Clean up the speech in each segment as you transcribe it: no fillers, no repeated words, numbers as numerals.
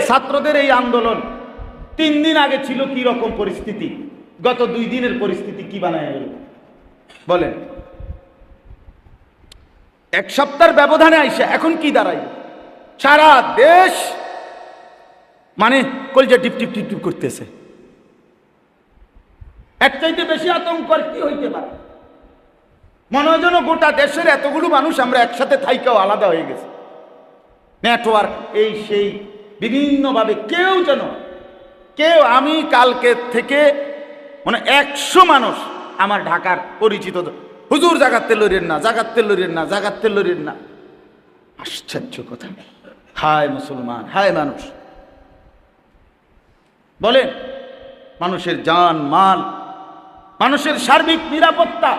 ছাত্রদের এই আন্দোলন 3 দিন আগে ছিল কি রকম পরিস্থিতি, গত 2 দিনের পরিস্থিতি কি বানায় গেল বলেন? 1 সপ্তাহের ব্যবধানে আইসা এখন কি দাঁড়াই? সারা দেশ মানে কলজা টিপ টিপ টিপ টিপ করতেছে। এর চাইতে বেশি আতঙ্ক আর কি হইতে পারে? মনে হয় যেন গোটা দেশের এতগুলো মানুষ আমরা একসাথে থাইকাও আলাদা হয়ে গেছে। নেটওয়ার্ক এই সেই বিভিন্নভাবে কেউ আমি কালকে থেকে মানে 100 মানুষ আমার ঢাকার পরিচিত, হুজুর জাগাতে লড়েন না। আশ্চর্য কথা। হায় মুসলমান, হায় মানুষ। বলেন, মানুষের জান মাল, মানুষের সার্বিক নিরাপত্তা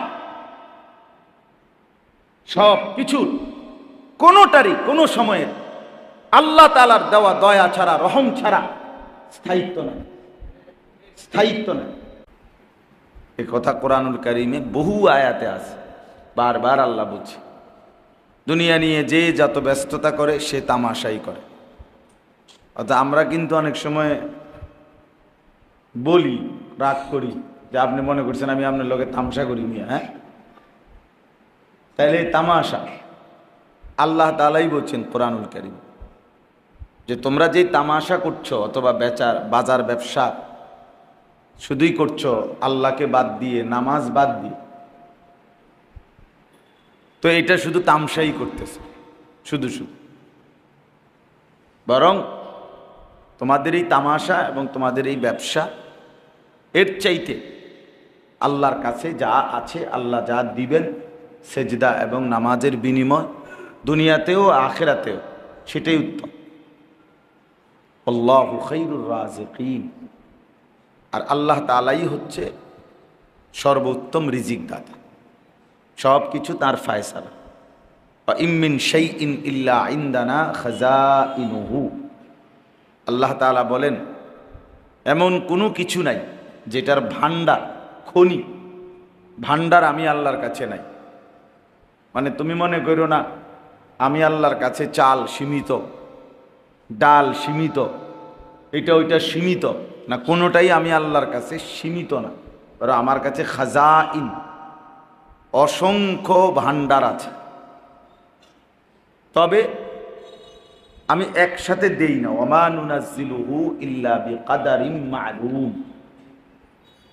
সব কিছু কোনোটারই কোনো সময়ের আল্লাহ তাআলার দেওয়া দয়া ছাড়া, রহম ছাড়া স্থায়িত্ব নাই। এই কথা কোরআনুল কারীমে বহু আয়াতে আছে। বারবার আল্লাহ বলছে, দুনিয়া নিয়ে যে যত ব্যস্ততা করে সে তামাশাই করে। অর্থাৎ আমরা কিন্তু অনেক সময় বলি, রাগ করি যে আপনি মনে করছেন আমি আপনার লোকে তামাশা করি মিয়া। হ্যাঁ, তাইলে তামাশা আল্লাহ তাআলাই বলছেন কোরআনুল কারীম যে তোমরা যে তামাশা করছো অথবা বাজার ব্যবসা শুধুই করছো আল্লাহকে বাদ দিয়ে, নামাজ বাদ দিয়ে, তো এটা শুধু তামশাই করতেছে শুধু। বরং তোমাদের এই তামাশা এবং তোমাদের এই ব্যবসা এর চাইতে আল্লাহর কাছে যা আছে, আল্লাহ যা দিবেন সেজদা এবং নামাজের বিনিময় দুনিয়াতেও আখিরাতেও, সেটাই উত্তম। আল্লাহু খায়রুর রাযিকিন। আর আল্লাহ তাআলাই হচ্ছে সর্বোত্তম রিজিক দাতা, সব কিছু তার ফায়সালা। ওয়া ইম মিন শাইইন ইল্লা ইনদানা খাযাইনুহু। আল্লাহ তাআলা বলেন, এমন কোনো কিছু নাই যেটার ভান্ডার আমি আল্লাহর কাছে নাই। মানে তুমি মনে করো না আমি আল্লাহর কাছে চাল সীমিত, ডাল সীমিত, এটা ওইটা সীমিত না, কোনোটাই আমি আল্লাহর কাছে সীমিত না। আর আমার কাছে খাজাইন, অসংখ্য ভান্ডার আছে। তবে আমি একসাথে দেই না। ওমা নুনাজ্জিলুহু ইল্লা বিকাদারিম মা'লুম।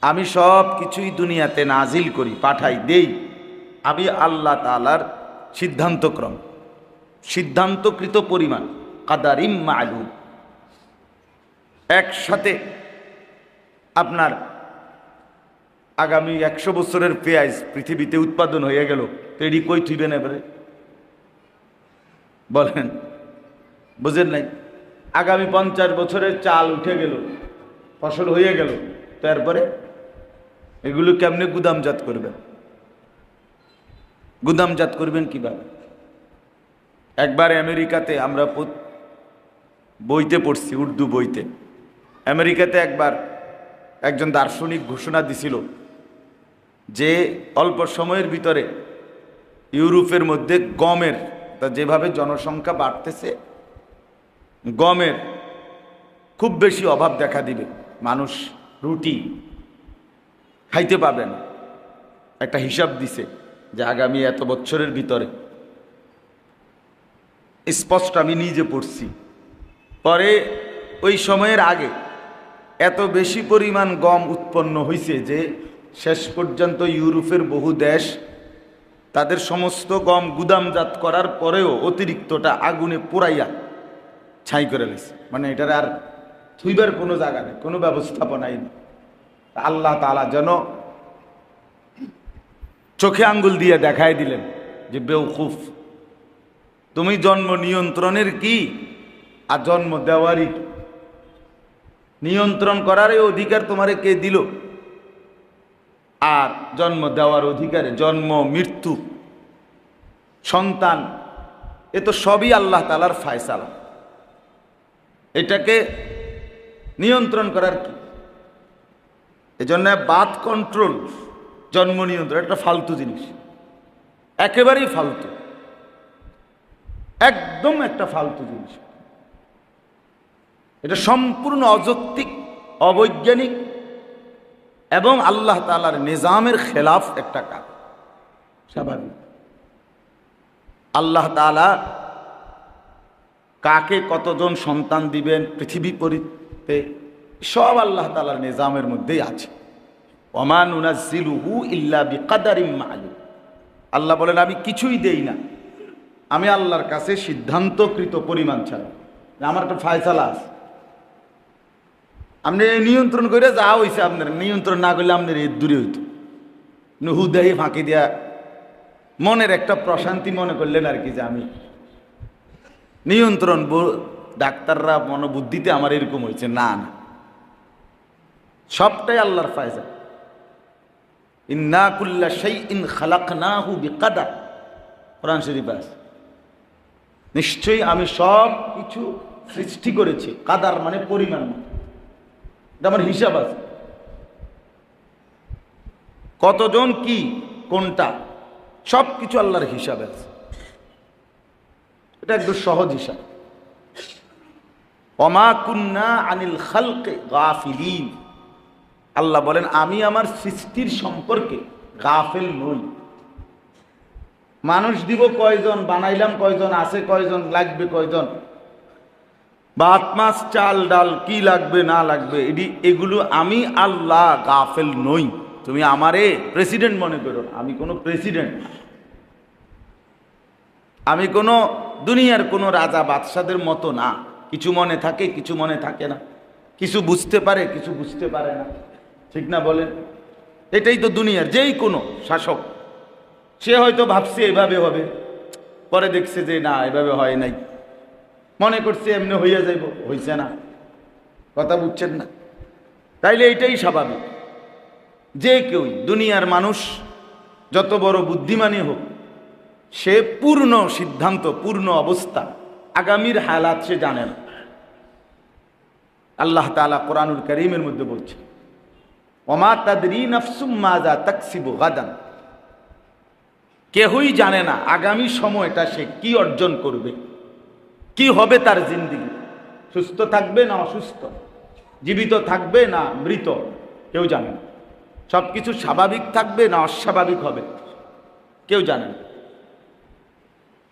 আমি সব কিছুই দুনিয়াতে নাজিল করি, পাঠাই, দেই আমি আল্লাহ তাআলার সিদ্ধান্তকৃত পরিমাণ, কাদারিম মা'লুম। একসাথে আপনার আগামী 100 বছরের পেঁয়াজ পৃথিবীতে উৎপাদন হয়ে গেল, তো এটি কই থইবেন এবারে বলেন? বুঝেন নাই? আগামী 50 বছরের চাল উঠে গেল, ফসল হয়ে গেল, তারপরে এগুলো কেমনে গুদামজাত করবেন কিভাবে? একবার আমেরিকাতে আমরা বইতে পড়ছি, উর্দু বইতে, আমেরিকাতে একবার একজন দার্শনিক ঘোষণা দিছিল যে অল্প সময়ের ভিতরে ইউরোপের মধ্যে গমের, যেভাবে জনসংখ্যা বাড়তেছে, গমের খুব বেশি অভাব দেখা দিবে, মানুষ রুটি খাইতে পাবে না। একটা হিসাব দিছে যে আগামী এত বছরের ভিতরে, স্পষ্ট আমি নিজে পড়ছি। পরে ওই সময়ের আগে এত বেশি পরিমাণ গম উৎপন্ন হয়েছে যে শেষ পর্যন্ত ইউরোপের বহু দেশ তাদের সমস্ত গম গুদামজাত করার পরেও অতিরিক্তটা আগুনে পোড়াইয়া ছাই করে লেছে। মানে এটার আর থুইবার কোনো জায়গা নেই, কোনো ব্যবস্থাপনাই নেই। আল্লাহ তাআলা যেন চোখে আঙ্গুল দিয়ে দেখাই দিলেন যে বেওকুফ, তুমি জন্ম নিয়ন্ত্রণের কি আর জন্ম দেওয়ারই কি? নিয়ন্ত্রণ করার এই অধিকার তোমারে কে দিল? আর জন্ম দেওয়ার অধিকারে, জন্ম মৃত্যু সন্তান, এ তো সবই আল্লাহ তাআলার ফায়সালা। এটাকে নিয়ন্ত্রণ করার কি? এজন্য বার্থ কন্ট্রোল, জন্ম নিয়ন্ত্রণ একটা ফালতু জিনিস, একেবারেই ফালতু, একদম একটা ফালতু জিনিস। এটা সম্পূর্ণ অযৌক্তিক, অবৈজ্ঞানিক এবং আল্লাহ তাআলার নিজামের খেলাফ একটা কাজ। স্বাভাবিক, আল্লাহ তাআলা কাকে কতজন সন্তান দিবেন পৃথিবী পরিতে সব আল্লাহ তাআলার নিজামের মধ্যেই আছে। ওমা নুনাজ্জিলুহু ইল্লা বিকাদারিম মা'লুম। আল্লাহ বলেন আমি কিছুই দেই না, আমি আল্লাহর কাছে সিদ্ধান্তকৃত পরিমাণ ছাড়া, আমার একটা ফায়সালা আছে। আপনি নিয়ন্ত্রণ করে যা হয়েছে, আপনার নিয়ন্ত্রণ না করলে আপনার এর দূরে হইতো, হুদাহি ফাঁকি দেয়া মনের একটা প্রশান্তি মনে করলেন আর কি, যে আমি নিয়ন্ত্রণ, ডাক্তাররা মনোবুদ্ধিতে আমার এরকম হয়েছে। না না, সবটাই আল্লাহর ফায়সালা। ইন্না কুল্লা শাইইন খালাকনাহু বিকাদার, কোরআন শরীফে আছে। নিশ্চয়ই আমি সব কিছু সৃষ্টি করেছি, কাদার মানে পরিমাণ, এটা আমার হিসাব আছে। কতজন কি কোনটা সব কিছু আল্লাহর হিসাব আছে, এটা একদম সহজ হিসাব। ওমা কুন্না আনিল খালকি গাফিলিন। আল্লাহ বলেন আমি আমার সৃষ্টির সম্পর্কে গাফেল নই। মানুষ দিব কয়জন, বানাইলাম কয়জন, আছে কয়জন, লাগবে কয়জন, ভাত মাছ চাল ডাল কি লাগবে না লাগবে, এগুলো আমি আল্লাহ গাফেল নই। তুমি আমারে প্রেসিডেন্ট মনে করো, আমি কোনো প্রেসিডেন্ট, আমি কোনো দুনিয়ার কোনো রাজা বাদশাদের মতো না। কিছু মনে থাকে, কিছু মনে থাকে না, কিছু বুঝতে পারে, কিছু বুঝতে পারে না, ঠিক না বলেন? এটাই তো দুনিয়ার যেই কোনো শাসক। সে হয়তো ভাবছে এভাবে হবে, পরে দেখছে যে না এভাবে হয় নাই, মনে করছে এমনি হইয়া যাইব, হইছে না। কথা বুঝছেন না? তাইলে এটাই স্বাভাবিক। যে কেউই দুনিয়ার মানুষ যত বড় বুদ্ধিমানই হোক, সে পূর্ণ সিদ্ধান্ত, পূর্ণ অবস্থা, আগামীর হালাত সে জানে না। আল্লাহ তাআলা কোরআনুল কারীমের মধ্যে বলছে ওমা তাদরি নাফসুম মাযা তাকসিবু গাদান। কেহই জানে না আগামী সময়টা সে কি অর্জন করবে, কি হবে তার জিন্দেগি, সুস্থ থাকবে না অসুস্থ, জীবিত থাকবে না মৃত, কেউ জানে না। সবকিছু স্বাভাবিক থাকবে না অস্বাভাবিক হবে, কেউ জানে না।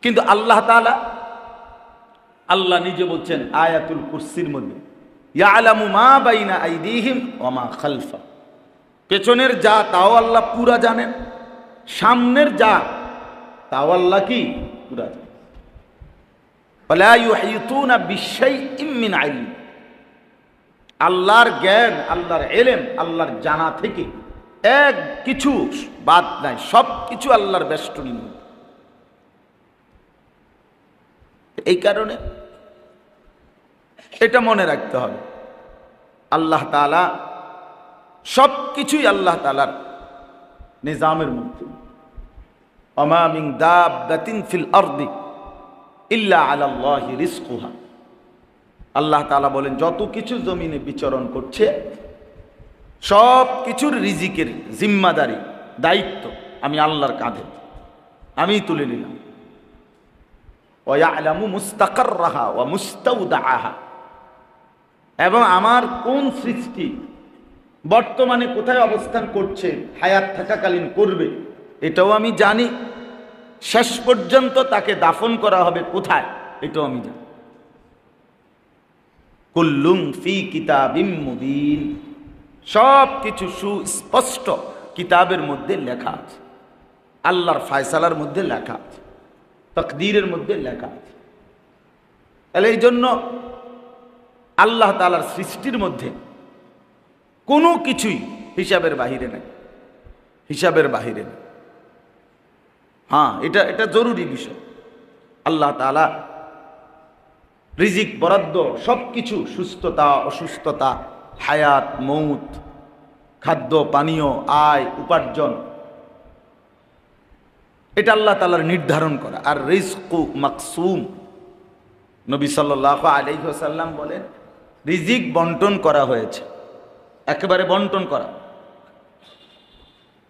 কিন্তু আল্লাহ তাআলা, আল্লাহ নিজে বলছেন আয়াতুল কুরসির মধ্যে ইয়ালামু মা বাইনা আইদিহিম ওয়া মা খালফা। পেছনের যা তাও আল্লাহ পুরা জানেন, সামনের যা তাও আল্লাহ কি পুরা জানেন। ওয়ালা ইউহিতুনা বিশাইইম মিন ইলমি। আল্লাহর জ্ঞান, আল্লাহর ইলম, আল্লাহর জানা থেকে এক কিছু বাদ নাই, সব কিছু আল্লাহর বেষ্টনীর মধ্যে। এই কারণে এটা মনে রাখতে হবে, আল্লাহ তাআলা সব কিছুই আল্লাহ তাআলার নিজামের মধ্যে। ওমা মিন দাব্বাতিন ফিল আরদি ইল্লা আলাল্লাহি রিজকুহা। আল্লাহ তাআলা বলেন যত কিছু জমিনে বিচরণ করছে সব কিছুর রিজিকের জিম্মাদারি, দায়িত্ব আমি আল্লাহর কাঁধে, আমি তুলে নিলাম। ওয়া ইয়ালামু মুস্তাকাররাহা ওয়া মুস্তাউদাআহা। এবং আমার কোন সৃষ্টি বর্তমানে কোথায় অবস্থান করছে, হায়াত থাকাকালীন করবে, এটাও আমি জানি। শেষ পর্যন্ত তাকে দাফন করা হবে কোথায়, এটাও আমি জানি। কুল্লুম ফি কিতাবিম মুবিন। সব কিছু সুস্পষ্ট কিতাবের মধ্যে লেখা আছে, আল্লাহর ফায়সালার মধ্যে লেখা আছে, তাকদীরের মধ্যে লেখা আছে। তাহলে এই জন্য আল্লাহ তাআলার সৃষ্টির মধ্যে কোনো কিছুই হিসাবের বাহিরে নাই, হিসাবের বাহিরে নেই। হ্যাঁ, এটা জরুরি বিষয়। আল্লাহ তাআলা রিজিক বরাদ্দ সব কিছু, সুস্থতা অসুস্থতা, হায়াত মৌত, খাদ্য পানীয়, আয় উপার্জন, এটা আল্লাহ তাআলার নির্ধারণ করা। আর রিজকু মাকসুম। নবী সাল্লাল্লাহু আলাইহি ওয়াসাল্লাম বলেন রিজিক বন্টন করা হয়েছে, একেবারে বন্টন করা।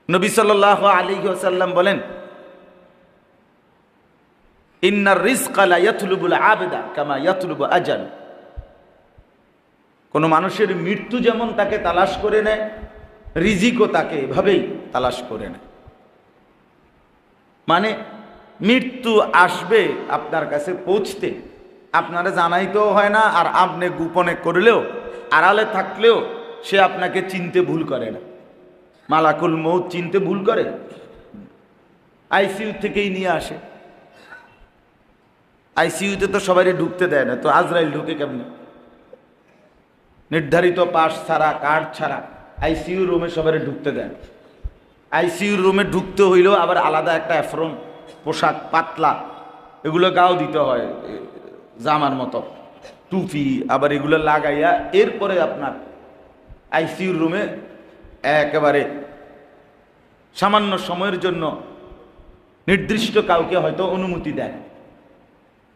নবী সাল্লাল্লাহু আলাইহি ওয়াসাল্লাম বলেন ইন্নার রিজকা লা ইয়াতলুবুল আবদা কামা ইয়াতলুবু আজাল। কোনো মানুষের মৃত্যু যেমন তাকে তালাশ করে নেয়, রিজিকও তাকে এভাবেই তালাশ করে নেয়। মানে মৃত্যু আসবে আপনার কাছে পৌঁছতে আপনারা জানাইতেও হয় না, আর আপনি গোপনে করলেও, আড়ালে থাকলেও সে আপনাকে চিনতে ভুল করে না। মালাকুল মউত চিনতে ভুল করে? আইসিইউ থেকেই নিয়ে আসে। আইসিইউতে তো সবাই ঢুকতে দেয় না, তো আজরাইল ঢুকে কেমনে? নির্ধারিত পাস ছাড়া, কার্ড ছাড়া আইসিইউ রুমে সবাই ঢুকতে দেয়। আইসিইউ রুমে ঢুকতে হইলেও আবার আলাদা একটা অ্যাফ্রন, পোশাক, পাতলা, এগুলো গাও দিতে হয়, জামার মতো টুপি, আবার এগুলো লাগাইয়া এরপরে আপনার আইসিইউ রুমে একেবারে সামান্য সময়ের জন্য নির্দিষ্ট কাউকে হয়তো অনুমতি দেয়।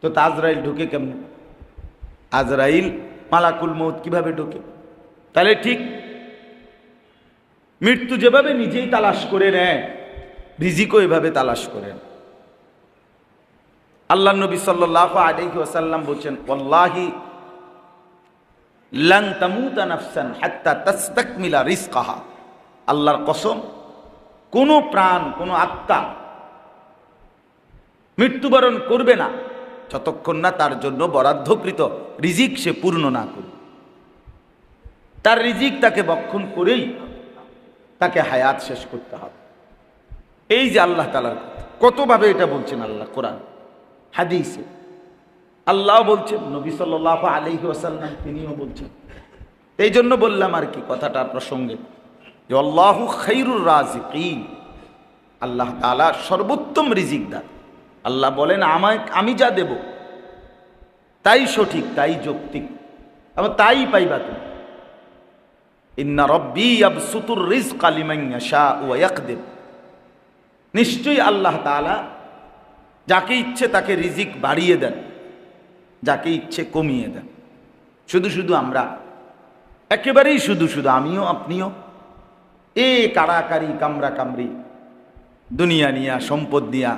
তো আজরাইল ঢুকে কেমন? আজরাইল মালাকুল মউত কিভাবে ঢুকে? তাহলে ঠিক মৃত্যু যেভাবে নিজেই তালাশ করে নেয়, রিজিকও এভাবে তালাশ করেন। আল্লাহ নবী সাল্লাল্লাহু আলাইহি ওয়াসাল্লাম বলেন, ওয়াল্লাহি লান তামুতা নাফসান হাত্তা তাস্তাকমিলা রিজকাহা। আল্লাহর কসম, কোনো প্রাণ, কোনো আত্মা মৃত্যুবরণ করবে না যতক্ষণ না তার জন্য বরাদ্দকৃত রিজিক সে পূর্ণ না করবে। তার রিজিক তাকে বক্ষণ করেই তাকে হায়াত শেষ করতে হবে। এই যে আল্লাহ তাআলার কথা, কতভাবে এটা বলছেন আল্লাহ কোরআন হাদিসে। আল্লাহ বলছেন, নবী সাল্লাল্লাহু আলাইহি ওয়াসাল্লাম তিনিও বলছেন। এই জন্য বললাম আর কি কথাটা প্রসঙ্গে, যে আল্লাহু খায়রুর রাজিকিন, আল্লাহ তাআলা সর্বোত্তম রিজিক দান। আল্লাহ বলেন, আমি যা দেব তাই সঠিক, তাই যৌক্তিক, এবং তাই পাইবা তুমি। ইন্না রব্বি ইয়াবসুতুর রিজকা লিমান ইয়াশা ওয়া ইয়াকদির। নিশ্চয়ই আল্লাহ তাআলা যাকে ইচ্ছে তাকে রিজিক বাড়িয়ে দেন, যাকে ইচ্ছে কমিয়ে দেন। শুধু শুধু আমরা, একেবারেই শুধু শুধু আমিও আপনিও কাড়াকাড়ি, কামরা কামড়ি, দুনিয়া নিয়া, সম্পদ নিয়া,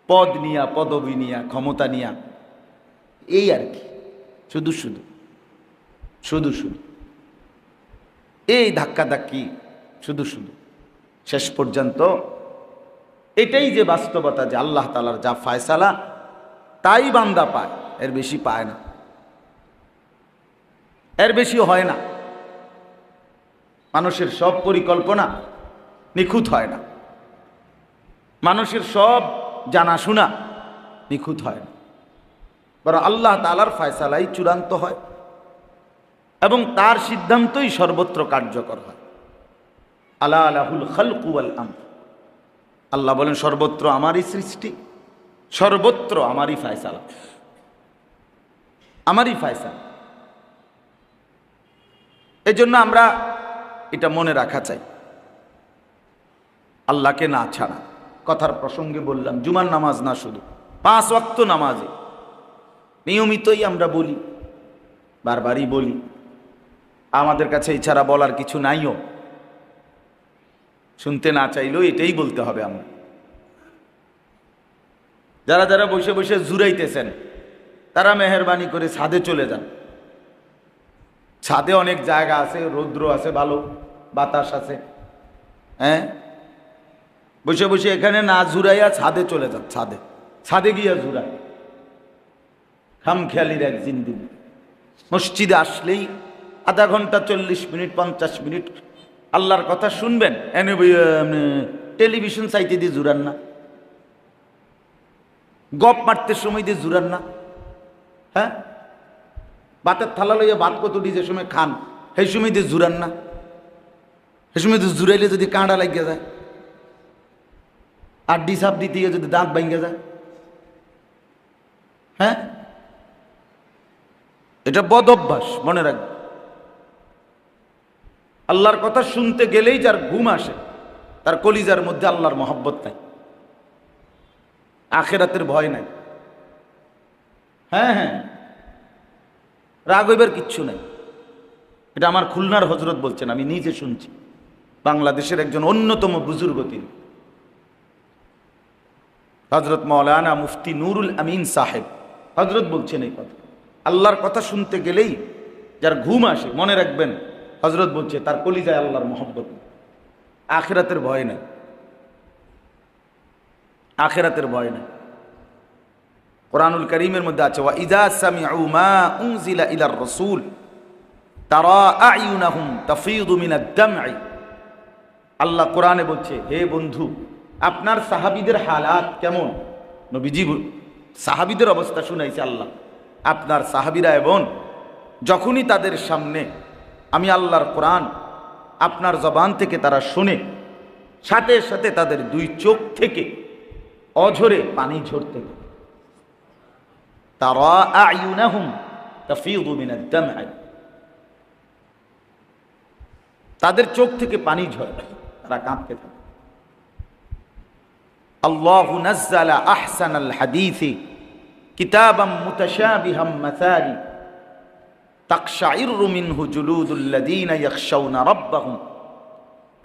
পদ নিয়া, পদবী নিয়া, ক্ষমতা নিয়া, এই আর কি, শুধু শুধু শুধু শুধু এই ধাক্কাধাক্কি, শুধু শুধু শেষ পর্যন্ত এটাই যে বাস্তবতা, যে আল্লাহ তাআলার যা ফায়সালা তাই বান্দা পায়, এর বেশি পায় না, এর বেশি হয় না। মানুষের সব পরিকল্পনা নিখুঁত হয় না, মানুষের সব জানাশোনা নিখুঁত হয় না, বরং আল্লাহ তাআলার ফায়সালাই চূড়ান্ত হয় এবং তার সিদ্ধান্তই সর্বত্র কার্যকর হয়। আলা লাহুল খালকু ওয়াল আমর। আল্লাহ বলেন, সর্বত্র আমারই সৃষ্টি, সর্বত্র আমারই ফায়সালা, আমারই ফায়সালা। এজন্য আমরা এটা মনে রাখা চাই, আল্লাহকে না ছাড়া। কথার প্রসঙ্গে বললাম, জুমার নামাজ না, শুধু 5 ওয়াক্ত নামাজে নিয়মিতই আমরা বলি, বারবারই বলি, আমাদের কাছে এছাড়া বলার কিছু নাইও, শুনতে না চাইলেও এটাই বলতে হবে। আমরা যারা যারা বসে বসে জুরাইতেছেন, তারা মেহেরবানি করে ছাদে চলে যান। ছাদে অনেক জায়গা আছে, রৌদ্র আছে, ভালো বাতাস আছে। হ্যাঁ, বসে বসে এখানে না জুরাইয়া ছাদে চলে যান, ছাদে ছাদে গিয়া জুরাই। খামখেয়ালির এক জিন্দিগি। মসজিদে আসলেই আধা ঘন্টা, 40 মিনিট, 50 মিনিট আল্লাহর কথা শুনবেন, এনে টেলিভিশন চাইতে দিয়ে জুরান না, গপ মারতে সময় দিয়ে জুরান না। হ্যাঁ, ভাতের থালা লইয়া ভাত কতটি যে সময় খান, সেই সময় দিয়ে জুরান না। সেই সময় দিয়ে জুরাইলে যদি কাঁড়া লাগিয়ে যায়, আর ডিসাপ দিতে গিয়ে যদি দাঁত ভাঙ্গে যায়, হ্যাঁ, এটা বদ অভ্যাস, মনে রাখবে। আল্লাহর কথা শুনতে গেলেই যার ঘুম আসে, তার কলিজার মধ্যে আল্লাহর মহব্বত নাই, আখিরাতের ভয় নাই। হ্যাঁ হ্যাঁ, রাগ হইবার কিচ্ছু নাই। এটা আমার খুলনার হজরত বলছেন, আমি নিজে শুনছি। বাংলাদেশের একজন অন্যতম বুজুর্গ তিনি, হজরত মাওলানা মুফতি নুরুল আমিন সাহেব হজরত বলছেন এই কথা। আল্লাহর কথা শুনতে গেলেই যার ঘুম আসে, মনে রাখবেন হযরত বলছে তার কলিজায় আল্লাহর মহব্বত, আখিরাতের ভয় নাই, আখিরাতের ভয় নাই। কোরআনুল কারীমের মধ্যে আছে ওয়া ইযা সামিউ মা উনজিলা ইলার রাসূল তারা আয়ুনাহুম তাফীদু মিনাদ দামঈ। আল্লাহ কোরআনে বলছে, হে বন্ধু, আপনার সাহাবীদের হালাত কেমন? নবীজি সাহাবীদের অবস্থা শুনাইছে আল্লাহ। আপনার সাহাবীরা এবং যখনই তাদের সামনে আমি আল্লাহর কোরআন আপনার জবান থেকে তারা শুনে, সাথে সাথে তাদের দুই চোখ থেকে অঝরে পানি ঝরতে থাকে। তারা আয়ুনাহুম তাফীদু মিনাদ দামঈ, তাদের চোখ থেকে পানি ঝরে, তারা কাঁদতে থাকে। আল্লাহু নাজ্জালা আহসানাল হাদীসি কিতাবাম মুতাশাবিহাম মাসালি তাকশাইরু মিনহু জুলুদুল লাযীনা ইয়াখশাউনা রাব্বাহুম।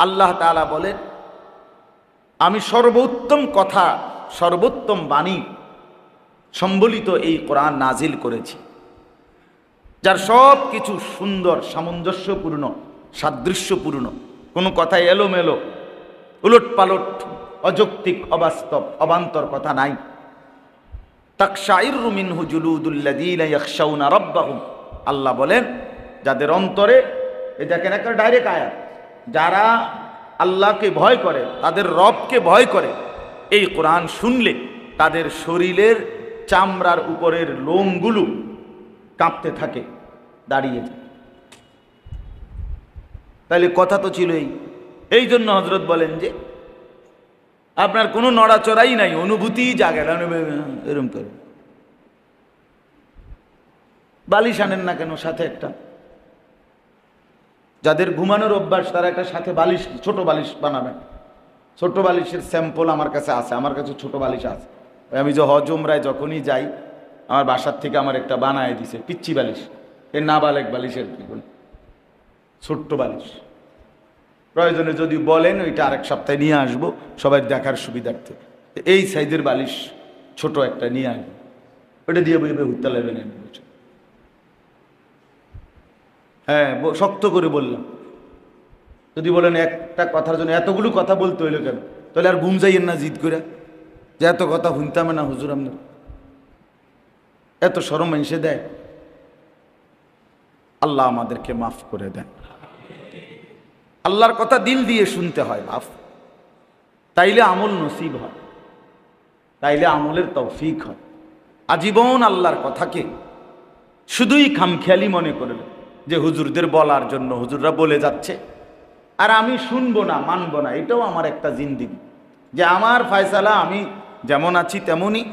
আল্লাহ তাআলা বলেন, আমি সর্বোত্তম কথা, সর্বোত্তম বাণী সম্বলিত এই কোরআন নাজিল করেছি, যার সব কিছু সুন্দর, সামঞ্জস্যপূর্ণ, সাদৃশ্যপূর্ণ, কোনো কথা এলোমেলো, উলট পালট, অযৌক্তিক, অবাস্তব, অবান্তর কথা নাই। তাকশাইরু মিনহু জুলুদুল লাযীনা ইয়াখশাউনা রাব্বাহুম। আল্লাহ বলেন, যাদের অন্তরে, এই দেখেন একটা ডাইরেক্ট আয়াত, যারা আল্লাহকে ভয় করে, তাদের রবকে ভয় করে, এই কোরআন শুনলে তাদের শরীরের চামড়ার উপরের লোমগুলো কাঁপতে থাকে, দাঁড়িয়ে যায়। তাহলে কথা তো ছিল এই জন্য হযরত বলেন যে আপনার কোনো নড়াচড়াই নাই, অনুভূতি জাগে না, এরকম করে। বালিশ আনেন না কেন সাথে একটা? যাদের ঘুমানোর অভ্যাস তারা একটা সাথে বালিশ, ছোট বালিশ বানাবেন। ছোট বালিশের স্যাম্পল আমার কাছে আছে, আমার কাছে ছোট বালিশ আছে। আমি যে হজ উমরায় যখনই যাই, আমার বাসার থেকে আমার একটা বানায় দিছে পিচ্চি বালিশ, এর নাবালেক বালিশের কি বলে, ছোট্ট বালিশ। প্রয়োজনে যদি বলেন ওইটা আরেক সপ্তাহে নিয়ে আসবো, সবাই দেখার সুবিধার্থে। এই সাইজের বালিশ ছোট একটা নিয়ে আসবো, ওটা দিয়ে বইবে উঠতে লাগবেন। হ্যাঁ, শক্ত করে বললাম। যদি বলেন একটা কথার জন্য এতগুলো কথা বলতে হইলো কেন, তাহলে আর ঘুম যাইয়েন না জিদ করে, যে এত কথা শুনতাম না হুজুর, আপনার এত শরম মানুষে দেয়। আল্লাহ আমাদেরকে মাফ করে দেন। আল্লাহর কথা দিল দিয়ে শুনতে হয়, মাফ, তাইলে আমল নসিব হয়, তাইলে আমলের তৌফিক হয়। আজীবন আল্লাহর কথাকে শুধুই খামখেয়ালি মনে করলেন যে হুজুরদের বলার জন্য হুজুররা বলে যাচ্ছে আর আমি শুনবো না, মানবো না, এটাও আমার একটা জিন্দেগি, যে আমার ফয়সালা আমি যেমন আছি তেমনই,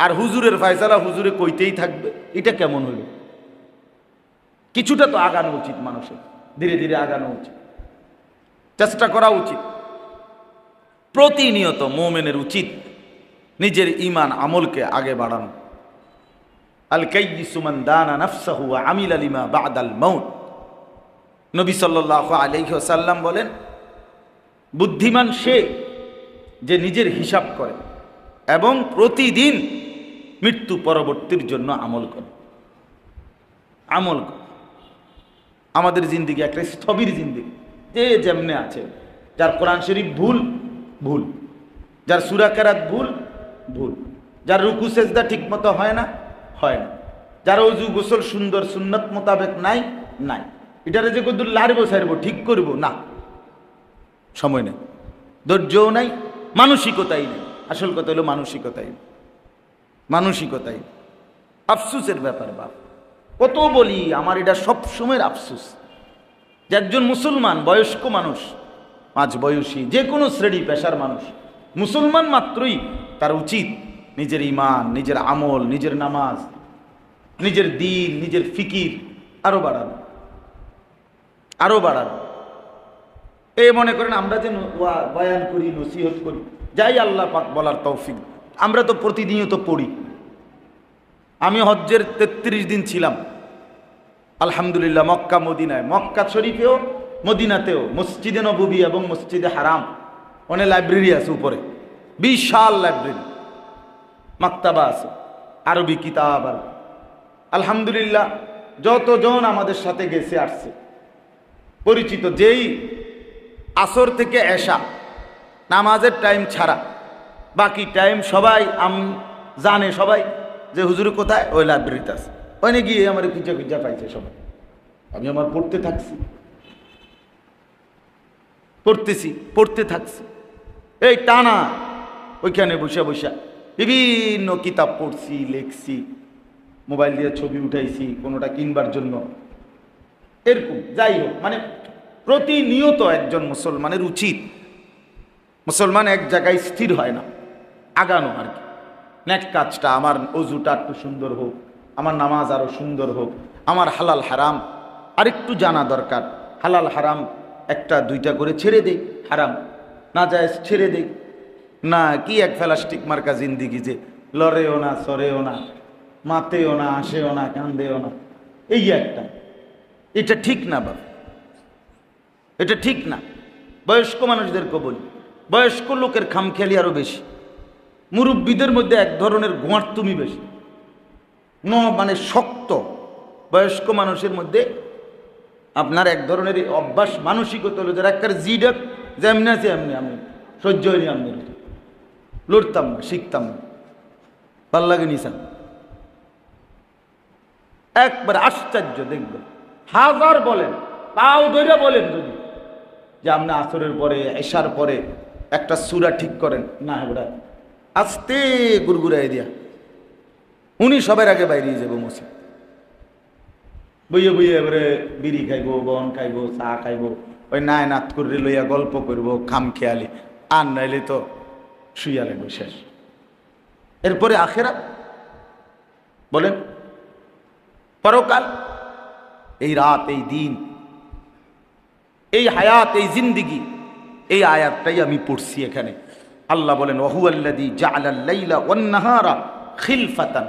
আর হুজুরের ফয়সালা হুজুরে কইতেই থাকবে। এটা কেমন হইল? কিছুটা তো আগানো উচিত, মানুষের ধীরে ধীরে আগানো উচিত, চেষ্টা করা উচিত। প্রতিনিয়ত মুমিনের উচিত নিজের ঈমান আমলকে আগে বাড়ানো। আল কাইয়িসু মান দানা নাফসাহু ওয়া আমিলা লিমা বা'দাল মাউত। নবী সাল্লাল্লাহু আলাইহি ওয়াসাল্লাম বলেন, বুদ্ধিমান সে যে নিজের হিসাব করে এবং প্রতিদিন মৃত্যু পরবর্তীর জন্য আমল করে। আমল করে। আমাদের জিন্দেগি একটা স্থবির জিন্দেগি, যে যেমনে আছে। যার কোরআন শরীফ ভুল, ভুল। যার সূরা কেরাত ভুল, ভুল। যার রুকু সেজদা ঠিক মতো হয় না, হয় না। যার ওযু গোসল সুন্দর সুন্নত মোতাবেক নাই, নাই। এটারে যে কদ্দুর লারবো সারবো, ঠিক করবো না, সময় নেই, ধৈর্যও নাই, মানসিকতাই নেই। আসল কথা হলো মানসিকতাই, মানসিকতাই। আফসুসের ব্যাপার বাপ, কত বলি, আমার এটা সবসময়ের আফসুস যে একজন মুসলমান, বয়স্ক মানুষ, মাঝ বয়সী, যে কোনো শ্রেণী পেশার মানুষ, মুসলমান মাত্রই তার উচিত নিজের ঈমান, নিজের আমল, নিজের নামাজ, নিজের দ্বীন, নিজের ফিকির আরো বাড়ানো, আরো বাড়ানো। এই মনে করেন আমরা যে বয়ান করি, নসিহত করি, যাই আল্লাহ পাক বলার তৌফিক, আমরা তো প্রতিনিয়ত পড়ি। আমি হজ্জের 33 দিন ছিলাম আলহামদুলিল্লাহ মক্কা মদিনায়। মক্কা শরীফেও মদিনাতেও মসজিদে নববী এবং মসজিদে হারাম অনেক লাইব্রেরি আছে, উপরে বিশাল লাইব্রেরি, মাকতাবা আছে, আরবি কিতাব। আর আলহামদুলিল্লাহ যতজন আমাদের সাথে গেছে আসছে পরিচিত, যেই আসর থেকে এশা নামাজের টাইম ছাড়া বাকি টাইম সবাই জানে সবাই যে হুজুর কোথায়, ওই লাইব্রেরিতে আছে, ওইখানে গিয়ে আমার খুঁজা খুঁজা পাইছে সবাই। আমি আমার পড়তে থাকছি এই টানা, ওইখানে বসে বসে বিভিন্ন কিতাব পড়ছি, লেখছি, মোবাইল দিয়ে ছবি উঠাইছি কোনোটা কিনবার জন্য, এরকম। যাই হোক, মানে প্রতিনিয়ত একজন মুসলমানের উচিত, মুসলমান এক জায়গায় স্থির হয় না, আগানো আর কি। নেক কাজটা, আমার অজুটা একটু সুন্দর হোক, আমার নামাজ আরো সুন্দর হোক, আমার হালাল হারাম আরেকটু জানা দরকার, হালাল হারাম একটা দুইটা করে ছেড়ে দেই, হারাম না যায় ছেড়ে দেই না। কি এক প্লাস্টিক মার্কা জিন্দিগি যে লড়েও না, সরেও না, মাতেও না, আসেও না, কান্দেও না, এই একটা, এটা ঠিক না বাবা, এটা ঠিক না। বয়স্ক মানুষদেরকে বলি, বয়স্ক লোকের খামখেয়ালি আরো বেশি, মুরব্বীদের মধ্যে এক ধরনের গোয়ার্তুমি বেশি, মানে শক্ত। বয়স্ক মানুষের মধ্যে আপনার এক ধরনের অভ্যাস, মানসিকতা হলো যারা একটা জিডক যেমনি আছে এমনি, আমি সহ্য হয়নি, আমি লড়তাম না, শিখতাম না, ভাল লাগে নিসান। একবার আশ্চর্য দেখবেন, হাজার বলেন, পাও ধরে বলেন যদি যে আপনি আসরের পরে এশার পরে একটা সূরা ঠিক করেন না, এবার আস্তে গুড়গুড়াই দিয়া উনি সবার আগে বাইরে যাবো মসজিদ, বইয়ে বইয়ে এবারে বিড়ি খাইবো, বন খাইবো, চা খাইবো, ওই নায় নাত করে লইয়া গল্প করবো খাম খেয়ালি, আর নাইলে তো শুইয়া লাগবে শেষ। এরপরে আখেরাত বলেন, পরকাল, এই রাত, এই দিন, এই হায়াত, এই জিন্দিগি, এই আয়াতটাই আমি পড়ছি এখানে। আল্লাহ বলেন ওয়াহুয়াল্লাযী জাআলাল লাইলা ওয়ান নাহারা খিলফাতান।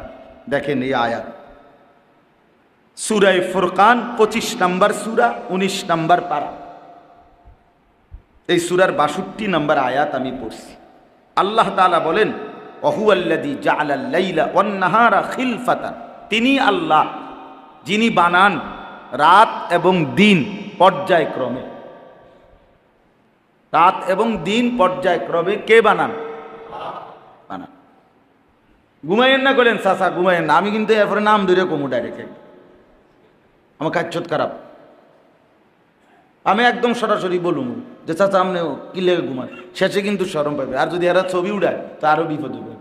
দেখেন এই আয়াত, সূরা ফুরকান 25 নম্বর সূরা, 19 নম্বর পারা, এই সূরার 62 নম্বর আয়াত আমি পড়ছি। আল্লাহ তাআলা বলেন ওয়াহুয়াল্লাযী জাআলাল লাইলা ওয়ান নাহারা খিলফাতান, তিনি আল্লাহ যিনি বানান রাত এবং দিন পর্যায়ক্রমে, রাত এবং দিন পর্যায়ক্রমে কে বানান? বানান। ঘুমাইয়েন না করেন চাচা, ঘুমাইয়েন না, আমি কিন্তু এরপরে নাম ধরে কমু ডাইরেক্ট, আমার কাজ খারাপ, আমি একদম সরাসরি বলুন যে চাচা আপনি কি লেগে ঘুমান, শেষে কিন্তু শরম পাবে, আর যদি এরা ছবি উড়ায় তা আরো বিপদ হবে।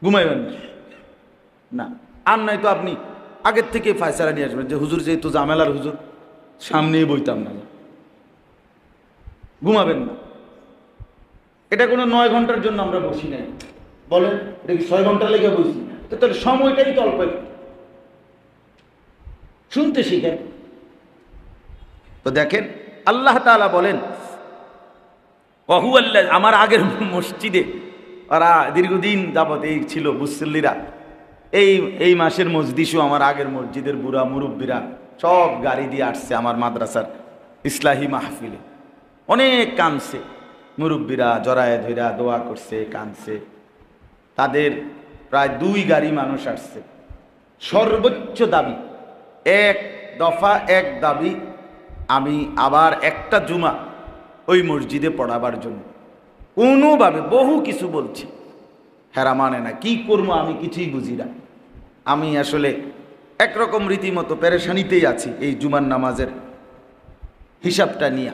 ঘুমাইবেন না, আর নাই তো আপনি আগের থেকে ফায়সালা নিয়ে আসবেন যে হুজুর যেহেতু জামেলার হুজুর, সামনেই বইতাম না, ঘুমাবেন না। এটা কোনো 9 ঘন্টার জন্য আমরা বসি নাই, বলেন এটা কি 6 ঘন্টা লেগে বসি? তাহলে সময়টাই তো অল্প, শুনতে শিখেন। তো দেখেন আল্লাহ তাআলা বলেন ওয়াহুয়াল্লাযী, আমার আগের মসজিদে ওরা দীর্ঘদিন যাবত এই ছিল মুসল্লিরা, এই মাসের মজলিসও আমার আগের মসজিদের বুড়া মুরব্বীরা সব গাড়ি দিয়ে আসছে আমার মাদ্রাসার ইসলাহি মাহফিলে, অনেক কাঁদছে মুরব্বীরা, জড়ায় ধইরা দোয়া করছে, কাঁদছে। তাদের প্রায় 2 গাড়ি মানুষ আসছে। সর্বোচ্চ দাবি, এক দফা এক দাবি, আমি আবার একটা জুমা ওই মসজিদে পড়াবার জন্য। কোনোভাবে বহু কিছু বলছি, হেরা মানে না, কি করবো আমি কিছুই বুঝি না। আমি আসলে একরকম রীতিমতো পেরেশানিতেই আছি এই জুমার নামাজের হিসাবটা নিয়ে।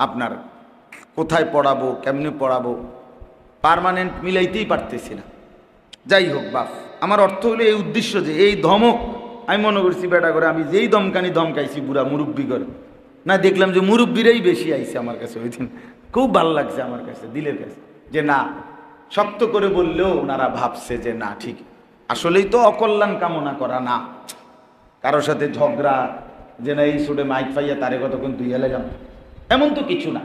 আপনার কোথায় পড়াবো, কেমনে পড়াবো, পার্মানেন্ট মিলাইতেই পারতেছি না। যাই হোক বাপ, আমার অর্থ হলো এই উদ্দেশ্য যে এই ধমক আমি মনে করছি বেটা করে আমি যেই দমকানি দমকাইছি বুড়া মুরব্বী করে, না দেখলাম যে মুরব্বীরাই বেশি আইছে আমার কাছে ওই দিন। খুব ভালো লাগছে আমার কাছে, দিলের কাছে, যে না শক্ত করে বললেও ওনারা ভাবছে যে না ঠিক, আসলেই তো অকল্যাণ কামনা করা না, কারোর সাথে ঝগড়া যে না এই সুরে মাইক পাইয়া তারে কতক্ষণ তুই এলে যাম, এমন তো কিছু না।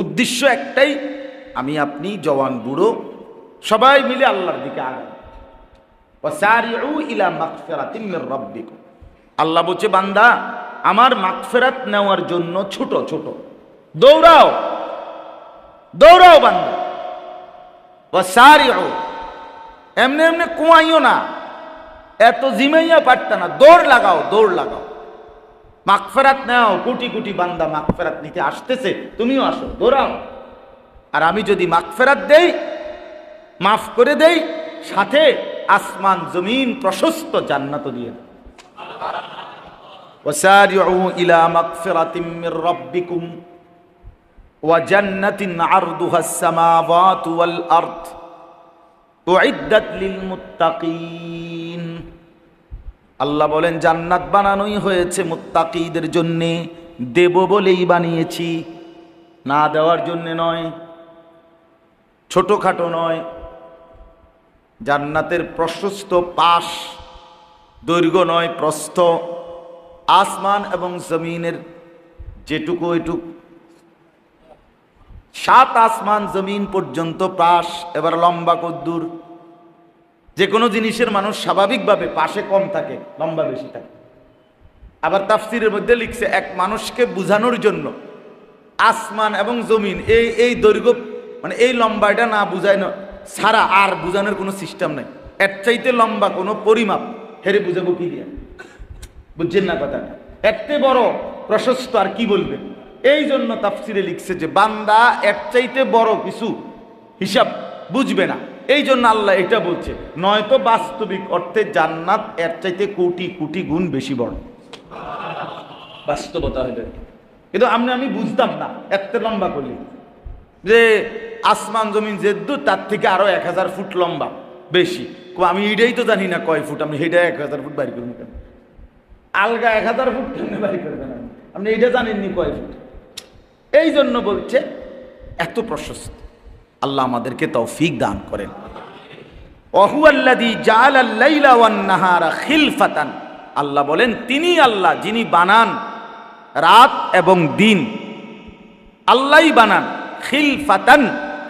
উদ্দেশ্য একটাই, আমি আপনি জওয়ান বুড়ো সবাই মিলে আল্লাহর দিকে আগান। ওয়াসারিউ ইলা মাগফিরাতিন মির রাব্বিকুম, আল্লাহ বলছে বান্দা আমার মাগফিরাত নেওয়ার জন্য ছোট ছোট দৌড়াও, দৌড়াও বান্দা। ওয়াসারিউ, এমনি এমনি কুয়াইও না, এত জিমাইয়া পারতা না, দৌড় লাগাও, দৌড় লাগাও, মাগফিরাত নাও, কোটি কোটি বান্দা মাগফিরাত নিতে আসতেছে, তুমিও আসো, দৌড়াও। আর আমি যদি মাগফিরাত দেই, মাফ করে দেই, সাথে আসমান জমিন প্রশস্ত জান্নাত দিয়ে দেই। ওয়াসারিউ ইলা মাগফিরাতিম মির রাব্বিকুম ওয়া জান্নাতিন আরদুহাস সামাওয়াতু ওয়াল আরদ উইদ্দাত লিল মুত্তাকিন। আল্লাহ বলেন জান্নাত বানানোই হয়েছে মুত্তাকিদের জন্য, দেব বলেই বানিয়েছি, না দেওয়ার জন্য নয়, ছোটখাটো নয়। জান্নাতের প্রশস্ত পাশ, দৈর্ঘ্য নয় প্রস্থ, আসমান এবং জমিনের যেটুকু এটুকু 7 আসমান জমিন পর্যন্ত পাশ। এবার লম্বা কদ্দুর, যে কোনো জিনিসের মানুষ স্বাভাবিকভাবে পাশে কম থাকে, লম্বা বেশি থাকে। আবার তাফসিরের মধ্যে লিখছে এক মানুষকে বোঝানোর জন্য আসমান এবং জমিন এই দৈর্ঘ্য মানে এই লম্বাটা না বুঝায় না ছাড়া আর বোঝানোর কোনো সিস্টেম নাই। এর চাইতে লম্বা কোনো পরিমাপ হেরে বুঝাবো কি দিয়ে? বুঝছেন না কথাটা? এতে বড় প্রশস্ত আর কি বলবেন? এই জন্য তাফসিরে লিখছে যে বান্দা এর চাইতে বড় কিছু হিসাব বুঝবে না, এই জন্য আল্লাহ এটা বলছে। নয়তো বাস্তবিক অর্থে জান্নাত এর চাইতে কোটি কোটি গুণ বেশি বড়, বাস্তবতা হইলে। কিন্তু আমি বুঝতাম না এত লম্বা করলি যে আসমান জমিন যে দূর তার থেকে আরো 1000 ফুট লম্বা বেশি। আমি এটাই তো জানি না কয় ফুট, আমি এটা 1000 ফুট বাইর করবো কেন? আলগা 1000 ফুট কেন বাইর করবেন? আপনি এটা জানেননি কয় ফুট। এই জন্য বলছে এত প্রশস্ত। আল্লাহ আমাদেরকে তৌফিক দান করেন। ওয়াহুয়াল্লাযী জাআলাল লাইলা ওয়ান নাহারা খিলফাতান। আল্লাহ বলেন তিনি আল্লাহ যিনি বানান রাত এবং দিন, আল্লাহই বানান। খিলফাতান,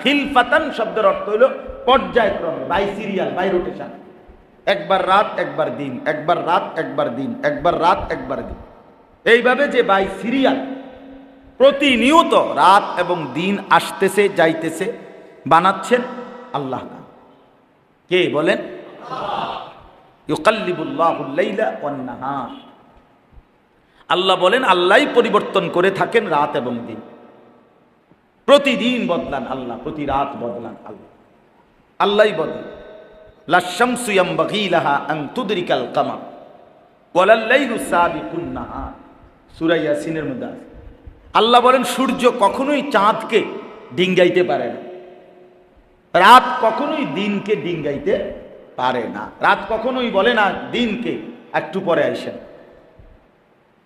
খিলফাতান শব্দের অর্থ হলো পর্যায়ক্রমে, বাই সিরিয়াল, বাই রোটেশন। একবার রাত একবার দিন, একবার রাত একবার দিন, একবার রাত একবার দিন, এইভাবে যে বাই সিরিয়াল প্রতিনিয়ত রাত এবং দিন আসতেছে যাইতেছে, বানাচ্ছেন আল্লাহ। কে বলেন? ইউকাল্লিবুল্লাহুল লাইলা ওয়ান নাহার। আল্লাহ বলেন আল্লাহই পরিবর্তন করে থাকেন রাত এবং দিন। প্রতিদিন বদলান আল্লাহ, প্রতি রাত বদলান আল্লাহ, আল্লাহই বদলান। লাশ-শামসু ইয়ামবাগী লাহা আন তুদরিকাল কামার ওয়ালাল লাইলু সাবিকুন নাহার। সূরা ইয়াসিনের মধ্যে আছে। আল্লাহ বলেন সূর্য কখনোই চাঁদকে ডিঙ্গাইতে পারে না, রাত কখনোই দিনকে ডিঙ্গাইতে পারে না। রাত কখনোই বলে না দিনকে একটু পরে আইসেন,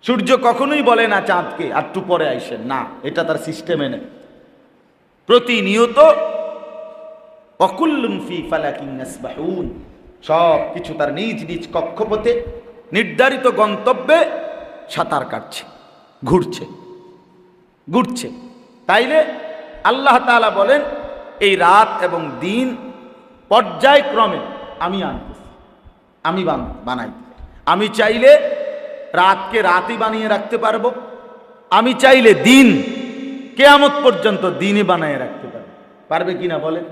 সূর্য কখনোই বলে না চাঁদকে একটু পরে আইসেন, না, এটা তার সিস্টেমে নেই। প্রতিনিয়ত ওয়াকুল্লুন ফি ফালাকিন ইয়াসবাহুন, সব কিছু তার নিজ নিজ কক্ষপথে নির্ধারিত গন্তব্যে সাঁতার কাটছে, ঘুরছে ঘুরছে। তাইলে আল্লাহ তাআলা বলেন এই রাত এবং দিন পর্যায়ক্রমে আমি আনতেছি, আমি বানাই। আমি চাইলে রাতকে রাতই বানিয়ে রাখতে পারবো, আমি চাইলে দিন কিয়ামত পর্যন্ত দিনই বানিয়ে রাখতে পারবো। পারবে কিনা বলেন?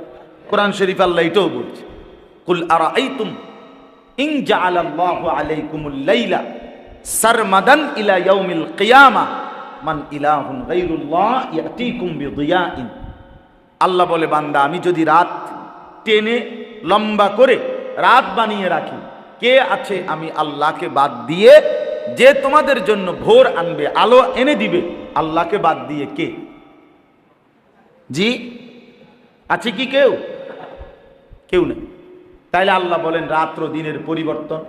কোরআন শরীফ আল্লাহ এটাও বলছে, কুল আরাআইতুম ইন জাআলাল্লাহু আলাইকুমুল লাইলা সারমাদান ইলা ইয়াউমিল কিয়ামা মান ইলাহুন গায়রুল্লাহ ইয়াতিকুম বিদিয়াইন। আল্লাহ বলে বান্দা আমি যদি রাত টেনে লম্বা করে রাত বানিয়ে রাখি, কে আছে আমি আল্লাহকে বাদ দিয়ে যে তোমাদের জন্য ভোর আনবে, আলো এনে দিবে? আল্লাহকে বাদ দিয়ে কে? জি আছে কি কেউ? কেউ নেই। তাইলে আল্লাহ বলেন রাত্র দিনের পরিবর্তন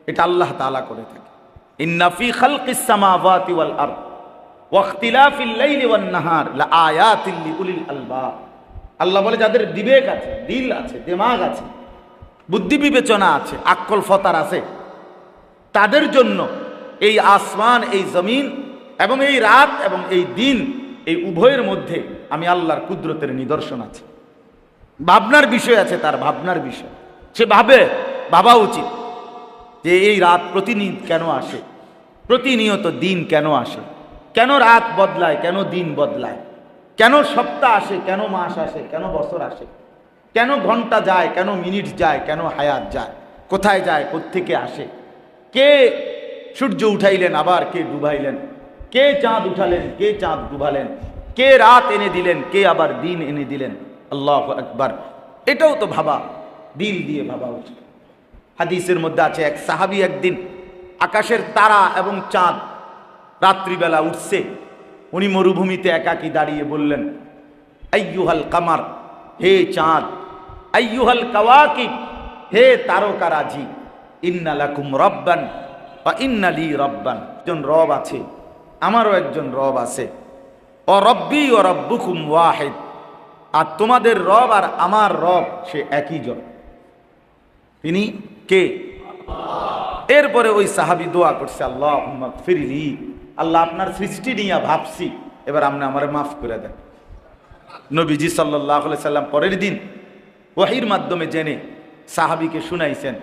এটা আল্লাহ তাআলা করে থাকে। ইন্না ফি খালকিস সামাওয়াতি ওয়াল আরদ ওয়া ইখতিলাফিল লাইলি ওয়ান নাহার লাআয়াতিন লিউলিল আলবাব। আল্লাহ বলে যাদের বিবেক আছে, দিল আছে, দিমাগ আছে, বুদ্ধি বিবেচনা আছে, আকল ফতার আছে, তাদের জন্য এই আসমান, এই জমিন এবং এই রাত এবং এই দিন, এই উভয়ের মধ্যে আমি আল্লাহর কুদরতের নিদর্শন আছে। ভাবনার বিষয় আছে, তার ভাবনার বিষয়। সে ভাবা উচিত যে এই রাত প্রতিনিয়ত কেন আসে, প্রতিনিয়ত দিন কেন আসে, কেন রাত বদলায়, কেন দিন বদলায়, কেন সপ্তাহ আসে, কেন মাস আসে, কেন বছর আসে, কেন ঘন্টা যায়, কেন মিনিট যায়, কেন হায়াত যায়। কোথায় যায়, কোত্থেকে আসে, কে সূর্য উঠাইলেন আবার কে ডুবাইলেন, কে চাঁদ উঠালেন কে চাঁদ ডুবালেন, কে রাত এনে দিলেন কে আবার দিন এনে দিলেন। আল্লাহু আকবার। এটাও তো ভাবা, দিল দিয়ে ভাবা উচিত। হাদিসের মধ্যে আছে এক সাহাবী একদিন আকাশের তারা এবং চাঁদ রাত্রিবেলা উঠছে, উনি মরুভূমিতে একাকী দাঁড়িয়ে বললেন, আইয়ুহাল কামার, হে চাঁদ, আইয়ুহাল কাওয়াকিব, হে তারকারাজি, ইন্না লাকুম রব্বান ওয়া ইন্না লি রব্বান, একজন রব আছে, আমারও একজন রব আছে, ও রব্বি ও রব্বুকুম ওয়াহিদ, আর তোমাদের রব আর আমার রব সে একই জন। তিনি কে? এরপরে ওই সাহাবী দোয়া করছে, আল্লাহুম্মা গফিরলি, আল্লাহ আপনার সৃষ্টি নিয়ে ভাবছি, এবার আপনি আমারে মাফ করে দেন। নবীজি সাল্লাল্লাহু আলাইহি সাল্লাম পরের দিন ওহীর মাধ্যমে জেনে সাহাবীকে শুনাইছেন,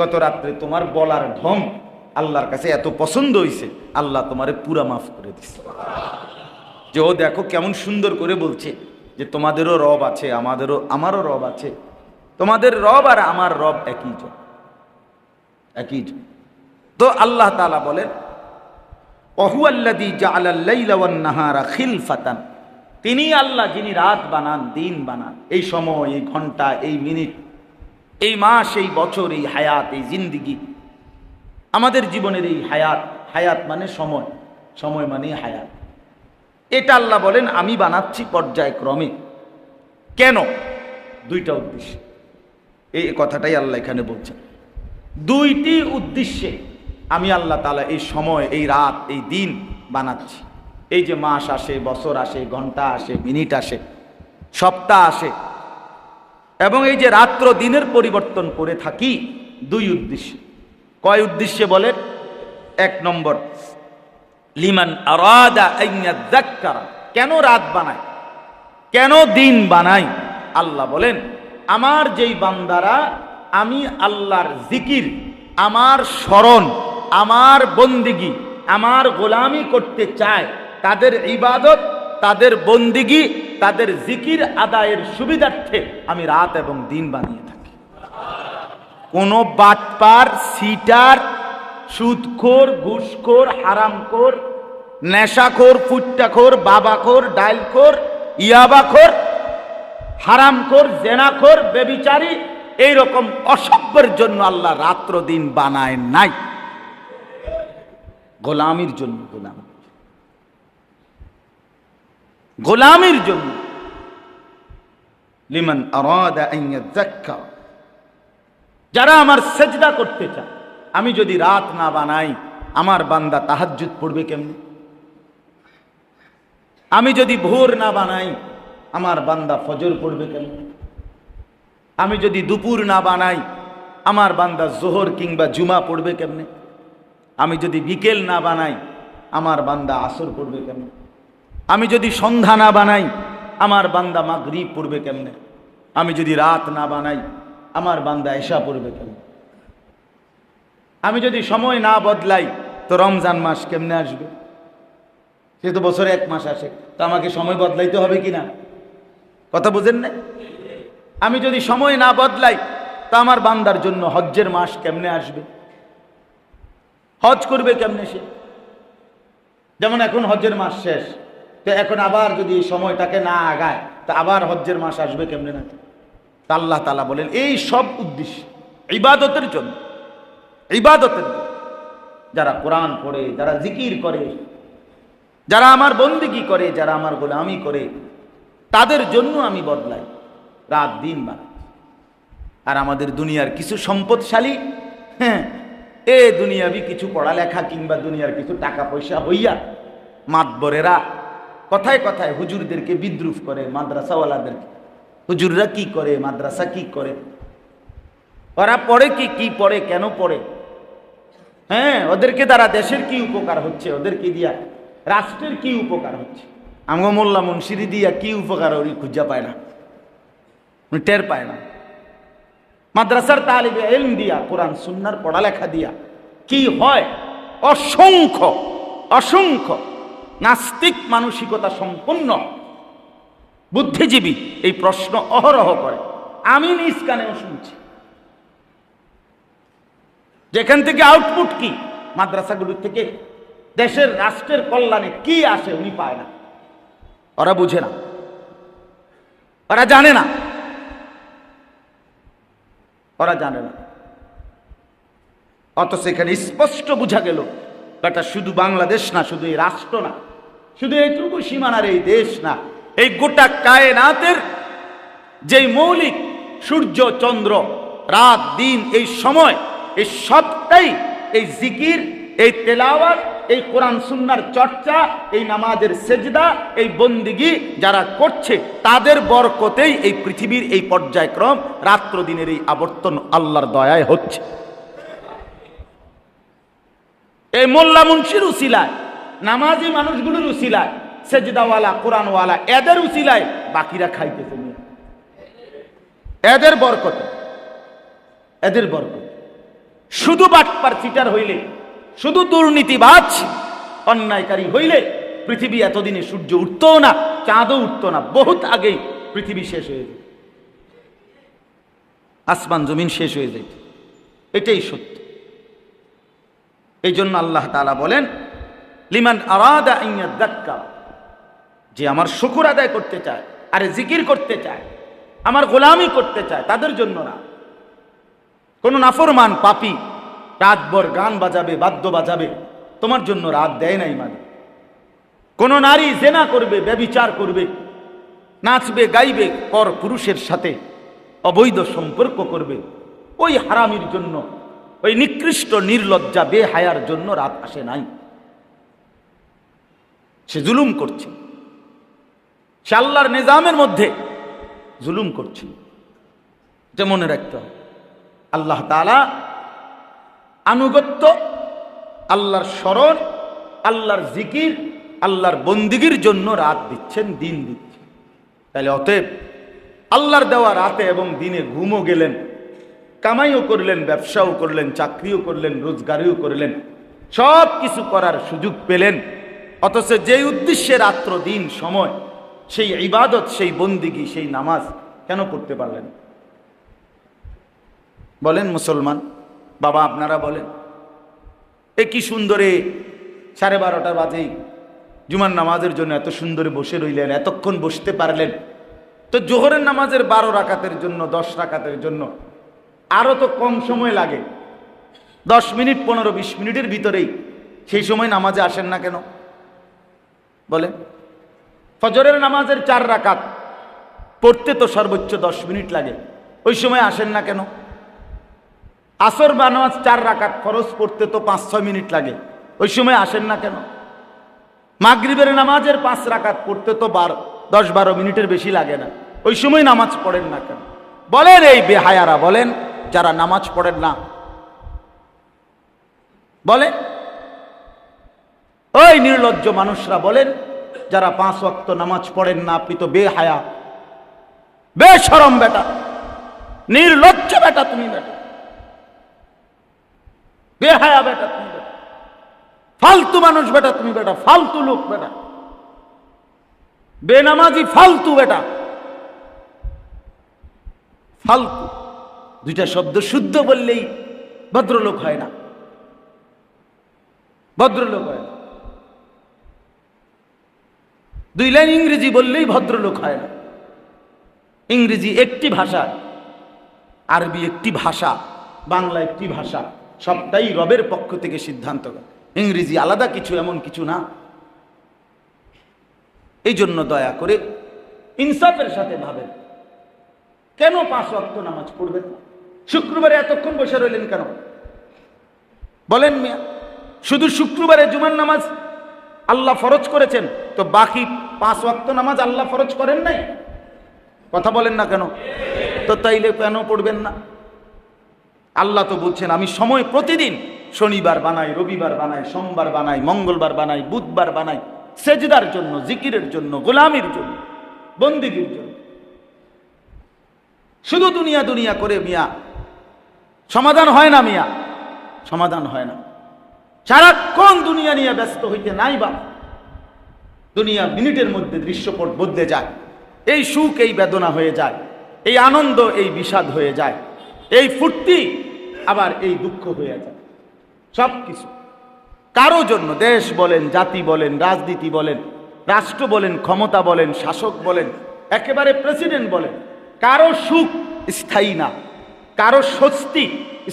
গত রাত্রে তোমার বলার ঢং আল্লাহর কাছে এত পছন্দ হইছে, আল্লাহ তোমারে পুরা মাফ করে দিছে। যে ও দেখো কেমন সুন্দর করে বলছে যে তোমাদেরও রব আছে, আমারও রব আছে, তোমাদের রব আর আমার রব একই জন, একই জন। তো আল্লাহ তাআলা বলেন, ওয়াহুয়াল্লাযী জাআলাল লাইলা ওয়ান নাহারা খিলফাতান, তিনি আল্লাহ যিনি রাত বানান দিন বানান, এই সময়, এই ঘন্টা, এই মিনিট, এই মাস, এই বছর, এই হায়াত, এই জিন্দিগি, আমাদের জীবনের এই হায়াত, হায়াত মানে সময়, সময় মানে হায়াত, এটা আল্লাহ বলেন আমি বানাচ্ছি পর্যায়ক্রমে। কেন? দুইটা উদ্দেশ্য, এই কথাটাই আল্লাহ এখানে বলছেন। দুইটি উদ্দেশ্যে আমি আল্লাহ তাআলা এই সময়, এই রাত, এই দিন বানাচ্ছি। এই যে মাস আসে, বছর আসে, ঘন্টা আসে, মিনিট আসে, সপ্তাহ আসে, এবং এই যে রাত্র দিনের পরিবর্তন করে থাকি, দুই উদ্দেশ্যে। কয় উদ্দেশ্যে বলেন? এক নম্বর, লিমান আরাদা আন ইয়াযাক্কারা, কেন রাত বানায়, কেন দিন বানাই? আল্লাহ বলেন আমার যেই বান্দারা আমি আল্লাহর জিকির, আমার স্মরণ, আমার বন্দিগি, আমার গোলামি করতে চায়, তাদের ইবাদত, তাদের বন্দিগি, তাদের জিকির আদায়ের সুবিধার্থে আমি রাত এবং দিন বানিয়ে থাকি। কোনো বাটপার, সিটার, সুদখোর, ঘুষখোর, হারামখোর, নেশাখোর, ফুট্টাখোর, বাবাখোর, ডাইলখোর, ইয়াবাখোর, হারামখোর, জেনাখোর, বেবিচারী, এইরকম অসভ্যের জন্য আল্লাহ রাত্র দিন বানায় নাই, গোলামির জন্য, গোলামির জন্য। লিমান আরাদা আন ইয়াযাক্কারা, যারা আমার সেজদা করতে চায়। আমি যদি রাত না বানাই, আমার বান্দা তাহাজ্জুদ পড়বে কেমনে? আমি যদি ভোর না বানাই, আমার বান্দা ফজর পড়বে কেমনে? আমি যদি দুপুর না বানাই, আমার বান্দা জোহর কিংবা জুমা পড়বে কেমনে? আমি যদি বিকেল না বানাই, আমার বান্দা আসর পড়বে কেমনে? আমি যদি সন্ধ্যা না বানাই, আমার বান্দা মাগরিব পড়বে কেমনে? আমি যদি রাত না বানাই, আমার বান্দা এশা পড়বে কেমনে? আমি যদি সময় না বদলাই, তো রমজান মাস কেমনে আসবে? সে তো বছরে এক মাস আসে, তো আমাকে সময় বদলাইতে হবে কিনা? কথা বুঝেন না? আমি যদি সময় না বদলাই, তা আমার বান্দার জন্য হজ্জের মাস কেমনে আসবে? হজ করবে কেমনে সে? যেমন এখন হজ্জের মাস শেষ, তো এখন আবার যদি এই সময়টাকে না আগায়, তা আবার হজ্জের মাস আসবে কেমনে? না, তা আল্লাহ তাআলা বলেন এই সব উদ্দেশ্য ইবাদতের জন্য, ইবাদতের জন্য। যারা কোরআন পড়ে, যারা জিকির করে, যারা আমার বন্দেগী করে, যারা আমার গোলামি করে, তাদের জন্য আমি বদলাই, রাত দিন বানাই। আর আমাদের দুনিয়ার কিছু সম্পদশালী, হ্যাঁ, এ দুনিয়াবি কিছু পড়ালেখা কিংবা দুনিয়ার কিছু টাকা পয়সা হইয়া মাতবরেরা কথায় কথায় হুজুরদেরকে বিদ্রুপ করে, মাদ্রাসাওয়ালাদেরকে। হুজুররা কি করে, মাদ্রাসা কি করে, ওরা পড়ে কি পড়ে, কেন পড়ে? হ্যাঁ, ওদেরকে দ্বারা দেশের কি উপকার হচ্ছে, ওদেরকে দিয়া রাষ্ট্রের কি উপকার হচ্ছে? আমগো মোল্লা মুন্সিরি দিয়া কি উপকার ওই খুঁজা পায় না, টের পায় না। মাদ্রাসার তালিবে ইলম দিয়া, কোরআন সুন্নাহর পড়ালেখা দিয়া কি হয়? অসংখ্য অসংখ্য নাস্তিক মানসিকতা সম্পন্ন বুদ্ধিজীবী এই প্রশ্ন অহরহ করে, আমি নিজ কানেও শুনছি। যেখান থেকে আউটপুট কি, মাদ্রাসাগুলোর থেকে দেশের রাষ্ট্রের কল্যাণে কি আসে উনি পায় না, ওরা বুঝে না, ওরা জানে না, ওরা জানে না। অথচ এখানে স্পষ্ট বোঝা গেল এটা শুধু বাংলাদেশ না, শুধু এই রাষ্ট্র না, শুধু এইটুকু সীমানার এই দেশ না, এই গোটা কায়নাতের যেই মৌলিক সূর্য চন্দ্র রাত দিন এই সময়, এই সবটাই এই জিকির, এই তেলাওয়াত, এই কোরআন সুন্নাহর চর্চা, এই নামাজের সেজদা, এই বন্দিগি যারা করছে তাদের বরকতেই এই পৃথিবীর এই পর্যায়ক্রম, রাত্র দিনের এই আবর্তন আল্লাহর দয়ায় হচ্ছে। এই মোল্লা মুন্সির উসিলায়, নামাজি মানুষগুলোর উসিলায়, সেজদাওয়ালা কোরআনওয়ালা এদের উসিলায় বাকিরা খাইতেছে, এদের বরকতে, এদের বরকত। শুধু বাটপার চিটার হইলে, শুধু দুর্নীতিবাজ অন্যায়কারী হইলে পৃথিবী এতদিনে সূর্য উঠতো না, চাঁদও উঠতো না, বহুত আগেই পৃথিবী শেষ হয়ে যেত, আসমান জমিন শেষ হয়ে যেত। এটাই সত্য। এই জন্য আল্লাহ তাআলা বলেন, লিমান আরাদা আন ইয়াযাক্কা, যে আমার শুকর আদায় করতে চায়, আরে জিকির করতে চায়, আমার গোলামি করতে চায়, তাদের জন্য না। কোন নাফরমান পাপী রাতভর গান বাজাবে, বাদ্য বাজাবে, তোমার জন্য রাত দেয় নাই মানে। কোন নারী জেনা করবে, ব্যভিচার করবে, নাচবে গাইবে, পর পুরুষের সাথে অবৈধ সম্পর্ক করবে, ওই হারামির জন্য, ওই নিকৃষ্ট নির্লজ্জা বেহায়ার জন্য রাত আসে নাই। সে জুলুম করছে, সে আল্লাহর নিজামের মধ্যে জুলুম করছে। যে মনে রাখতে হবে, আল্লাহ তাআলা আনুগত্য, আল্লাহর স্মরণ, আল্লাহর জিকির, আল্লাহর বন্দিগির জন্য রাত দিচ্ছেন, দিন দিচ্ছেন। তাহলে অতএব আল্লাহর দেওয়া রাতে এবং দিনে ঘুমও গেলেন, কামাইও করলেন, ব্যবসাও করলেন, চাকরিও করলেন, রোজগারিও করলেন, সব কিছু করার সুযোগ পেলেন। অথচ যেই উদ্দেশ্যে রাত্র দিন সময়, সেই ইবাদত, সেই বন্দিগি, সেই নামাজ কেন পড়তে পারলেন? বলেন মুসলমান বাবা, আপনারা বলেন। এ কি সুন্দরে 12:30 বাজেই জুমার নামাজের জন্য এত সুন্দরে বসে রইলেন, এতক্ষণ বসতে পারলেন, তো জোহরের নামাজের 12 রাকাতের জন্য, 10 রাকাতের জন্য আরো তো কম সময় লাগে, 10 মিনিট 15-20 মিনিটের ভিতরেই, সেই সময় নামাজে আসেন না কেন? বলেন। ফজরের নামাজের 4 রাকাত পড়তে তো সর্বোচ্চ 10 মিনিট লাগে, ওই সময় আসেন না কেন? আসর নামাজ 4 রাকাত ফরজ পড়তে তো 5-6 মিনিট লাগে, ওই সময় আসেন না কেন? মাগরিবের নামাজের 5 রাকাত পড়তে তো 10-12 মিনিটের বেশি লাগে না, ওই সময় নামাজ পড়েন না কেন? বলেন এই বেহায়ারা, বলেন যারা নামাজ পড়েন না, বলেন ওই নির্লজ্জ মানুষরা, বলেন যারা 5 ওয়াক্ত নামাজ পড়েন না, আপনি তো বেহায়া, বেশরম বেটা, নির্লজ্জ বেটা, তুমি বেটা, বেহায়া বেটা, তুমি বেটা, ফালতু মানুষ বেটা, তুমি বেটা, ফালতু লোক বেটা, বেনামাজি ফালতু বেটা। ফালতু দুইটা শব্দ শুদ্ধ বললেই ভদ্রলোক হয় না, ভদ্রলোক হয় না। 2 লাইন ইংরেজি বললেই ভদ্রলোক হয় না। ইংরেজি একটি ভাষা, আরবি একটি ভাষা, বাংলা একটি ভাষা, সবটাই রবের পক্ষ থেকে সিদ্ধান্ত। ইংরেজি আলাদা কিছু, এমন কিছু না। এই জন্য দয়া করে ইনসাফের সাথে ভাবেন, কেন 5 ওয়াক্ত নামাজ পড়বেন? শুক্রবারে এতক্ষণ বসে রইলেন কেন? বলেন মিয়া, শুধু শুক্রবারে জুমার নামাজ আল্লাহ ফরজ করেছেন, তো বাকি 5 ওয়াক্ত নামাজ আল্লাহ ফরজ করেন নাই? কথা বলেন না কেন? তো তাইলে কেন পড়বেন না? আল্লাহ তো বলছেন, আমি সময় প্রতিদিন শনিবার বানাই, রবিবার বানাই, সোমবার বানাই, মঙ্গলবার বানাই, বুধবার বানাই, সেজদার জন্য, জিকিরের জন্য, গোলামির জন্য, বন্দিগির জন্য। শুধু দুনিয়া দুনিয়া করে মিয়া সমাধান হয় না, মিয়া সমাধান হয় না। সারাক্ষণ দুনিয়া নিয়ে ব্যস্ত হইতে নাই বা, দুনিয়া মিনিটের মধ্যে দৃশ্যপট বদলে যায়, এই সুখ এই বেদনা হয়ে যায়, এই আনন্দ এই বিষাদ হয়ে যায়, এই ফুর্তি আবার এই দুঃখ হয়ে যায়। সব কিছু কারো জন্য, দেশ বলেন, জাতি বলেন, রাজনীতি বলেন, রাষ্ট্র বলেন, ক্ষমতা বলেন, শাসক বলেন, একেবারে প্রেসিডেন্ট বলেন, কারো সুখ স্থায়ী না, কারো স্বস্তি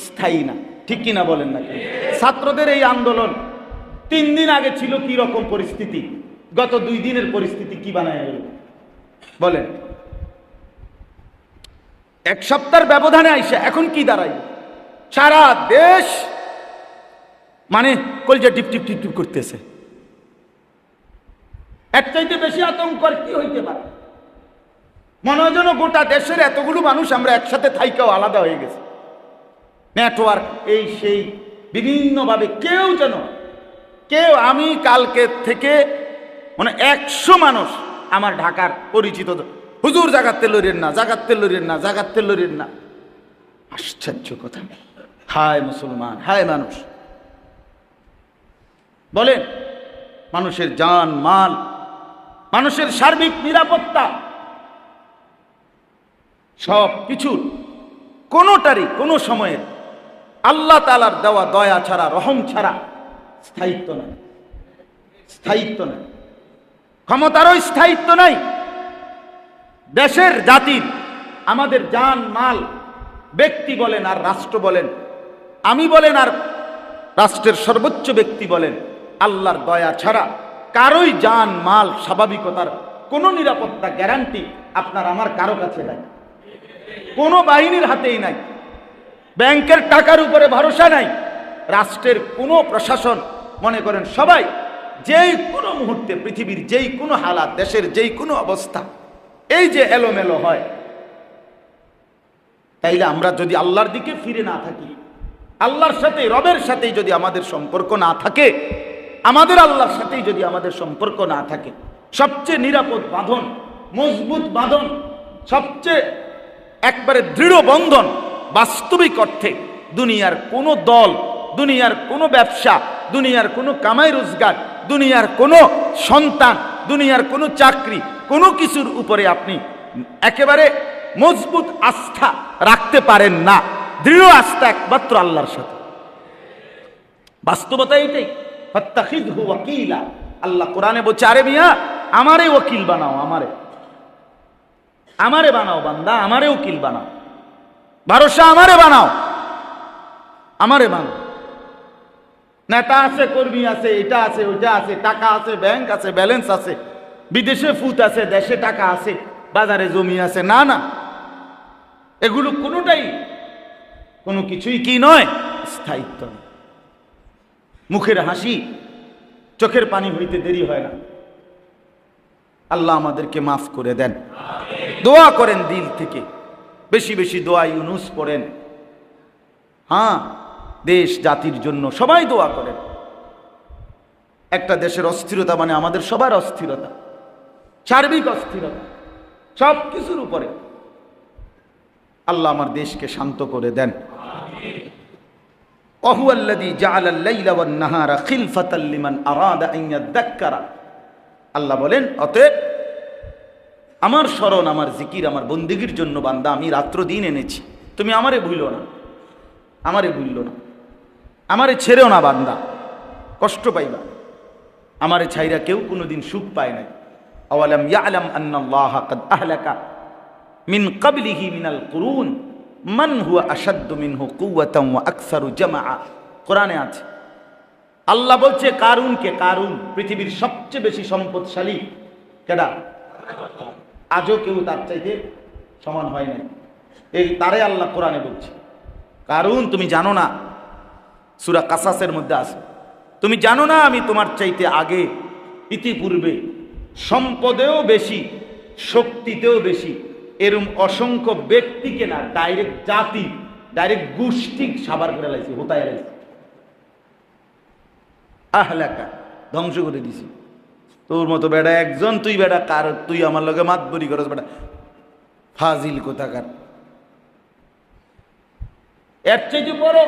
স্থায়ী না। ঠিক কিনা বলেন না? ছাত্রদের এই আন্দোলন 3 দিন আগে ছিল কি রকম পরিস্থিতি, গত 2 দিনের পরিস্থিতি কি বানায় গেল বলেন? 1 সপ্তাহের ব্যবধানে আইসা এখন কি দাঁড়াই? সারা দেশ মানে কলজা টিপ টিপ টিপ টিপ করতেছে। এর চাইতে বেশি আতঙ্ক আর কি হইতে পারে? মনে হয় যেন গোটা দেশের এতগুলো মানুষ আমরা একসাথে থাইকাও আলাদা হয়ে গেছে। নেটওয়ার্ক, এই সেই বিভিন্নভাবে কেউ আমি কালকে থেকে মানে 100 মানুষ আমার ঢাকার পরিচিত, হুজুর জাগাতে লড়েন না। আশ্চর্য কথা! হায় মুসলমান, হায় মানুষ! বলেন, মানুষের জান মাল, মানুষের সার্বিক নিরাপত্তা, সব কিছুর কোনোটারই কোনো সময়ের আল্লাহ তাআলার দেওয়া দয়া ছাড়া, রহম ছাড়া স্থায়িত্ব নাই। ক্ষমতারও স্থায়িত্ব নাই, দেশের জাতির, আমাদের জান মাল, ব্যক্তি বলেন আর রাষ্ট্র বলেন, আমি বলেন আর রাষ্ট্রের সর্বোচ্চ ব্যক্তি বলেন, আল্লাহর দয়া ছাড়া কারোই জান মাল স্বাভাবিকতার কোনো নিরাপত্তা গ্যারান্টি আপনার আমার কারো কাছে নাই, কোনো বাহিনীর হাতেই নাই, ব্যাংকের টাকার উপরে ভরসা নাই, রাষ্ট্রের কোনো প্রশাসন, মনে করেন সবাই যেই কোনো মুহূর্তে পৃথিবীর যেই কোনো হালাত, দেশের যেই কোনো অবস্থা এই যে এলোমেলো হয়, তাইলে আমরা যদি আল্লাহর দিকে ফিরে না থাকি, আল্লাহর সাথে, রবের সাথেই যদি আমাদের সম্পর্ক না থাকে, আমাদের আল্লাহর সাথেই যদি আমাদের সম্পর্ক না থাকে, সবচেয়ে নিরাপদ বাঁধন, মজবুত বাঁধন, সবচেয়ে একবারে দৃঢ় বন্ধন, বাস্তবিক অর্থে দুনিয়ার কোনো দল, দুনিয়ার কোনো ব্যবসা, দুনিয়ার কোনো কামাই রোজগার, দুনিয়ার কোনো সন্তান, দুনিয়ার কোনো চাকরি, কোনো কিছুর উপরে আপনি একেবারে মজবুত আস্থা রাখতে পারেন না। দৃঢ় আস্থা একমাত্র আল্লাহর সাথে। বাস্তবতা এইটাই। ফাত্তাখিযহু ওয়াকিলা, আল্লাহ কোরআনে বলছে, আরে মিয়া আমারে ওকিল বানাও, আমারে বানাও বান্দা, আমারে উকিল বানাও, ভরসা আমারে বানাও। নেতা আছে, কর্মী আছে, এটা আছে, ওইটা আছে, টাকা আছে, ব্যাংক আছে, ব্যালেন্স আছে, বিদেশে ফুট আছে, দেশে টাকা আছে, বাজারে জমি আছে, না, এগুলো কোনোটাই কোনো কিছুই কি নয়, স্থায়িত্ব। মুখের হাসি, চোখের পানি হইতে দেরি হয় না। আল্লাহ আমাদেরকে মাফ করে দেন। দোয়া করেন দিল থেকে, বেশি বেশি দোয়া ইউনুস পড়েন। হ্যাঁ, দেশ জাতির জন্য সবাই দোয়া করেন। একটা দেশের অস্থিরতা মানে আমাদের সবার অস্থিরতা, সার্বিক অস্থিরতা, সব কিছুর উপরে। আল্লাহ আমার দেশকে শান্ত করে দেন। ওয়াহুয়াল্লাযী জাআলাল লাইলা ওয়ান নাহারা খিলফাতাল লিমান আরাদা আন ইয়াযাক্কারা। আল্লাহ বলেন, অতএব আমার স্মরণ, আমার জিকির, আমার বন্দেগীর জন্য বান্দা আমি রাত্র দিন এনেছি, তুমি আমারে ভুলো না, আমারে ছেড়েও না বান্দা, কষ্ট পাইবা। আমারে ছাইরা কেউ কোনোদিন সুখ পায় নাই। আওয়ালাম ইয়ালাম আন্নাল্লাহা কাদ আহলাকা মিন ক্বাবলিহি মিনাল কুরুন মান হুয়া আশাদ্দু মিনহু কুওয়াতান ওয়া আকসারু জামাআ। কোরআনে আছে। আল্লাহ বলছে কারুনকে, কারুন পৃথিবীর সবচেয়ে বেশি সম্পদশালী কেডা? আজও কেউ তার চাইতে সমান হয় নাই। এই তারে আল্লাহ কোরআনে বলছে, কারুন তুমি জানো না, সূরা কাসাসের মধ্যে আছে, তুমি জানো না আমি তোমার চাইতে আগে ইতিপূর্বে সম্পদেও বেশি, শক্তিতেও বেশি এরম অসংখ্য ব্যক্তিকে না, ডাইরেক্ট জাতি, ডাইরেক্ট গোষ্ঠী সাবার করে লাইছি, হোতায় লাইছি, আহলাকা ধ্বংস করে দিছি। তোর মতো বেটা একজন, তুই বেটা কার, তুই আমার লগে মাতবরি করস বেটা, ফাজিল কোথাকার। এর চাইতে বড়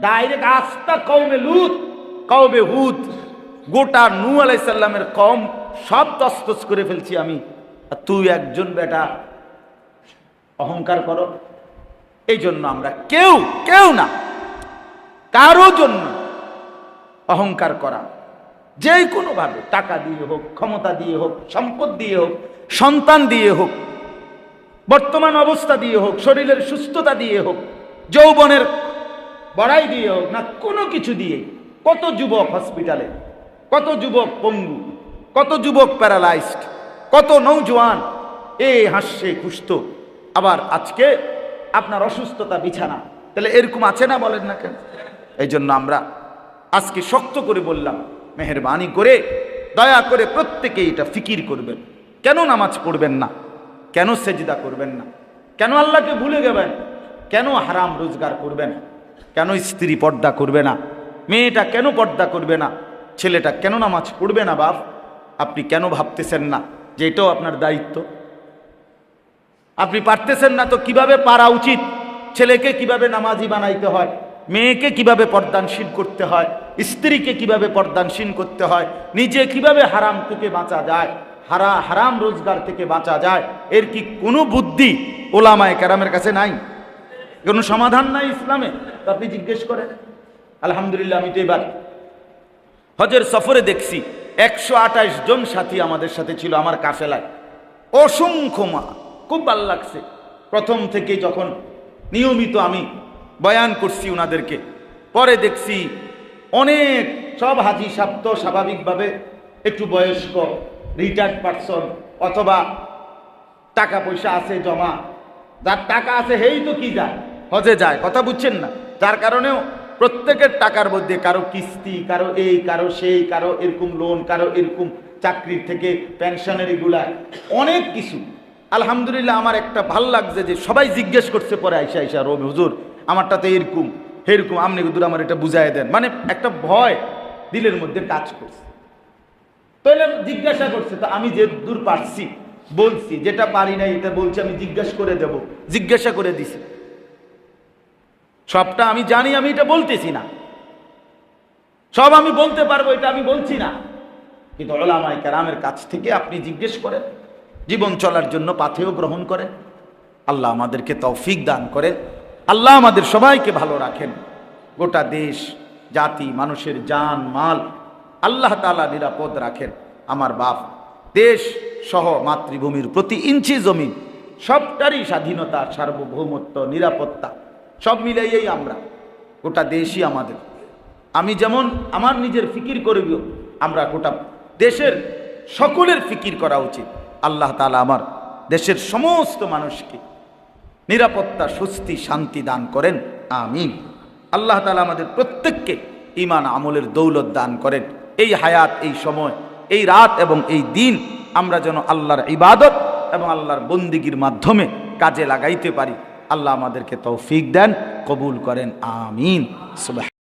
ডাইরেক্ট আস্থা কওমে লুত, কওমে হুদ, গোটা নূহ আলাইহিস সালামের কওম সব তসতস করে ফেলছি আমি, আর তুই একজন বেটা অহংকার করো। এই জন্য আমরা কেউ না, কারো জন্য অহংকার করা, যে কোনোভাবে, টাকা দিয়ে হোক, ক্ষমতা দিয়ে হোক, সম্পদ দিয়ে হোক, সন্তান দিয়ে হোক, বর্তমান অবস্থা দিয়ে হোক, শরীরের সুস্থতা দিয়ে হোক, যৌবনের বড়াই দিয়ে হোক, না কোনো কিছু দিয়ে। কত যুবক হসপিটালে, কত যুবক পঙ্গু, কত যুবক প্যারালাইজড, কত নৌজওয়ান হাসছে খুশতো, আবার আজকে আপনার অসুস্থতা বিছানা। তাহলে এরকম আছে না, বলেন না কেন? এই জন্য আমরা আজকে শক্ত করে বললাম, মেহেরবানি করে দয়া করে প্রত্যেকে এটা ফিকির করবেন। কেন নামাজ পড়বেন না? কেন সেজদা করবেন না? কেন আল্লাহকে ভুলে গেবেন? কেন হারাম রোজগার করবেন? কেন স্ত্রী পর্দা করবে না? মেয়েটা কেন পর্দা করবে না? ছেলেটা কেন নামাজ পড়বে না? বাপ, আপনি কেন ভাবতেছেন না যে এটাও আপনার দায়িত্ব? আপনি পারতেছেন না তো কিভাবে পারা উচিত? ছেলেকে কিভাবে নামাজি বানাইতে হয়, মেয়েকে কিভাবে পর্দানশীল করতে হয়, স্ত্রীকে কিভাবে পর্দানশীল করতে হয়, নিজে কিভাবে হারাম থেকে বাঁচা যায়, হারাম রোজগার থেকে বাঁচা যায়, এর কি কোনো বুদ্ধি ওলামায়ে কেরামের কাছে নাই? কোনো সমাধান নাই ইসলামে? তো আপনি জিজ্ঞেস করেন। আলহামদুলিল্লাহ, আমি তো এবার হজের সফরে দেখছি 128 জন সাথী আমাদের সাথে ছিল আমার কাফেলায়। অসংখ্য মা, খুব ভালো লাগছে। প্রথম থেকে যখন নিয়মিত আমি বয়ান করছি ওনাদেরকে, পরে দেখছি অনেক সব হাজি সাহেব তো স্বাভাবিকভাবে একটু বয়স্ক, রিটায়ার্ড পারসন, অথবা টাকা পয়সা আছে জমা, যার টাকা আছে হেই তো কি যায়, হজে যায়, কথা বুঝছেন না? যার কারণেও প্রত্যেকের টাকার মধ্যে কারো কিস্তি, কারো এই, কারো সেই, কারো এরকম লোন, কারো এরকম চাকরির থেকে পেনশনের, এগুলা অনেক কিছু। আলহামদুলিল্লাহ, আমার একটা ভাল লাগছে যে সবাই জিজ্ঞেস করছে পরে আইসা আইসা, রবি হুজুর আমারটা তো এরকম এরকম, আপনি হুজুর আমার এটা বুঝাই দেন। মানে একটা ভয় দিলের মধ্যে কাজ করছে। তাহলে জিজ্ঞাসা করছে, তো আমি যে দূর পারছি বলছি, যেটা পারি নাই এটা বলছি, আমি জিজ্ঞাসা করে দেব, জিজ্ঞাসা করে দিছি। সবটা আমি জানি, আমি এটা বলতেছি না, সব আমি বলতে পারবো এটা আমি বলছি না, কিন্তু উলামায়ে কেরামের কাছ থেকে আপনি জিজ্ঞেস করেন, জীবন চলার জন্য পাথেয় গ্রহণ করেন। আল্লাহ আমাদেরকে তৌফিক দান করেন, আল্লাহ আমাদের সবাইকে ভালো রাখেন, গোটা দেশ জাতি মানুষের জান মাল আল্লাহ তাআলা নিরাপদ রাখেন। আমার বাপ, দেশ সহ মাতৃভূমির প্রতি ইঞ্চি জমি সবটারই স্বাধীনতা, সার্বভৌমত্ব, নিরাপত্তা সব মিলাইয়েই আমরা, গোটা দেশই আমাদের। আমি যেমন আমার নিজের ফিকির করব, আমরা গোটা দেশের সকলের ফিকির করা উচিত। আল্লাহ তাআলা আমার দেশের সমস্ত মানুষকে নিরাপত্তা, স্বস্তি, শান্তি দান করেন, আমিন। আল্লাহ তাআলা আমাদের প্রত্যেককে ঈমান আমলের দৌলত দান করেন। এই হায়াত, এই সময়, এই রাত এবং এই দিন আমরা যেন আল্লাহর ইবাদত এবং আল্লাহর বন্দিগির মাধ্যমে কাজে লাগাইতে পারি। আল্লাহ আমাদেরকে তৌফিক দেন, কবুল করেন, আমিন। সুবহান।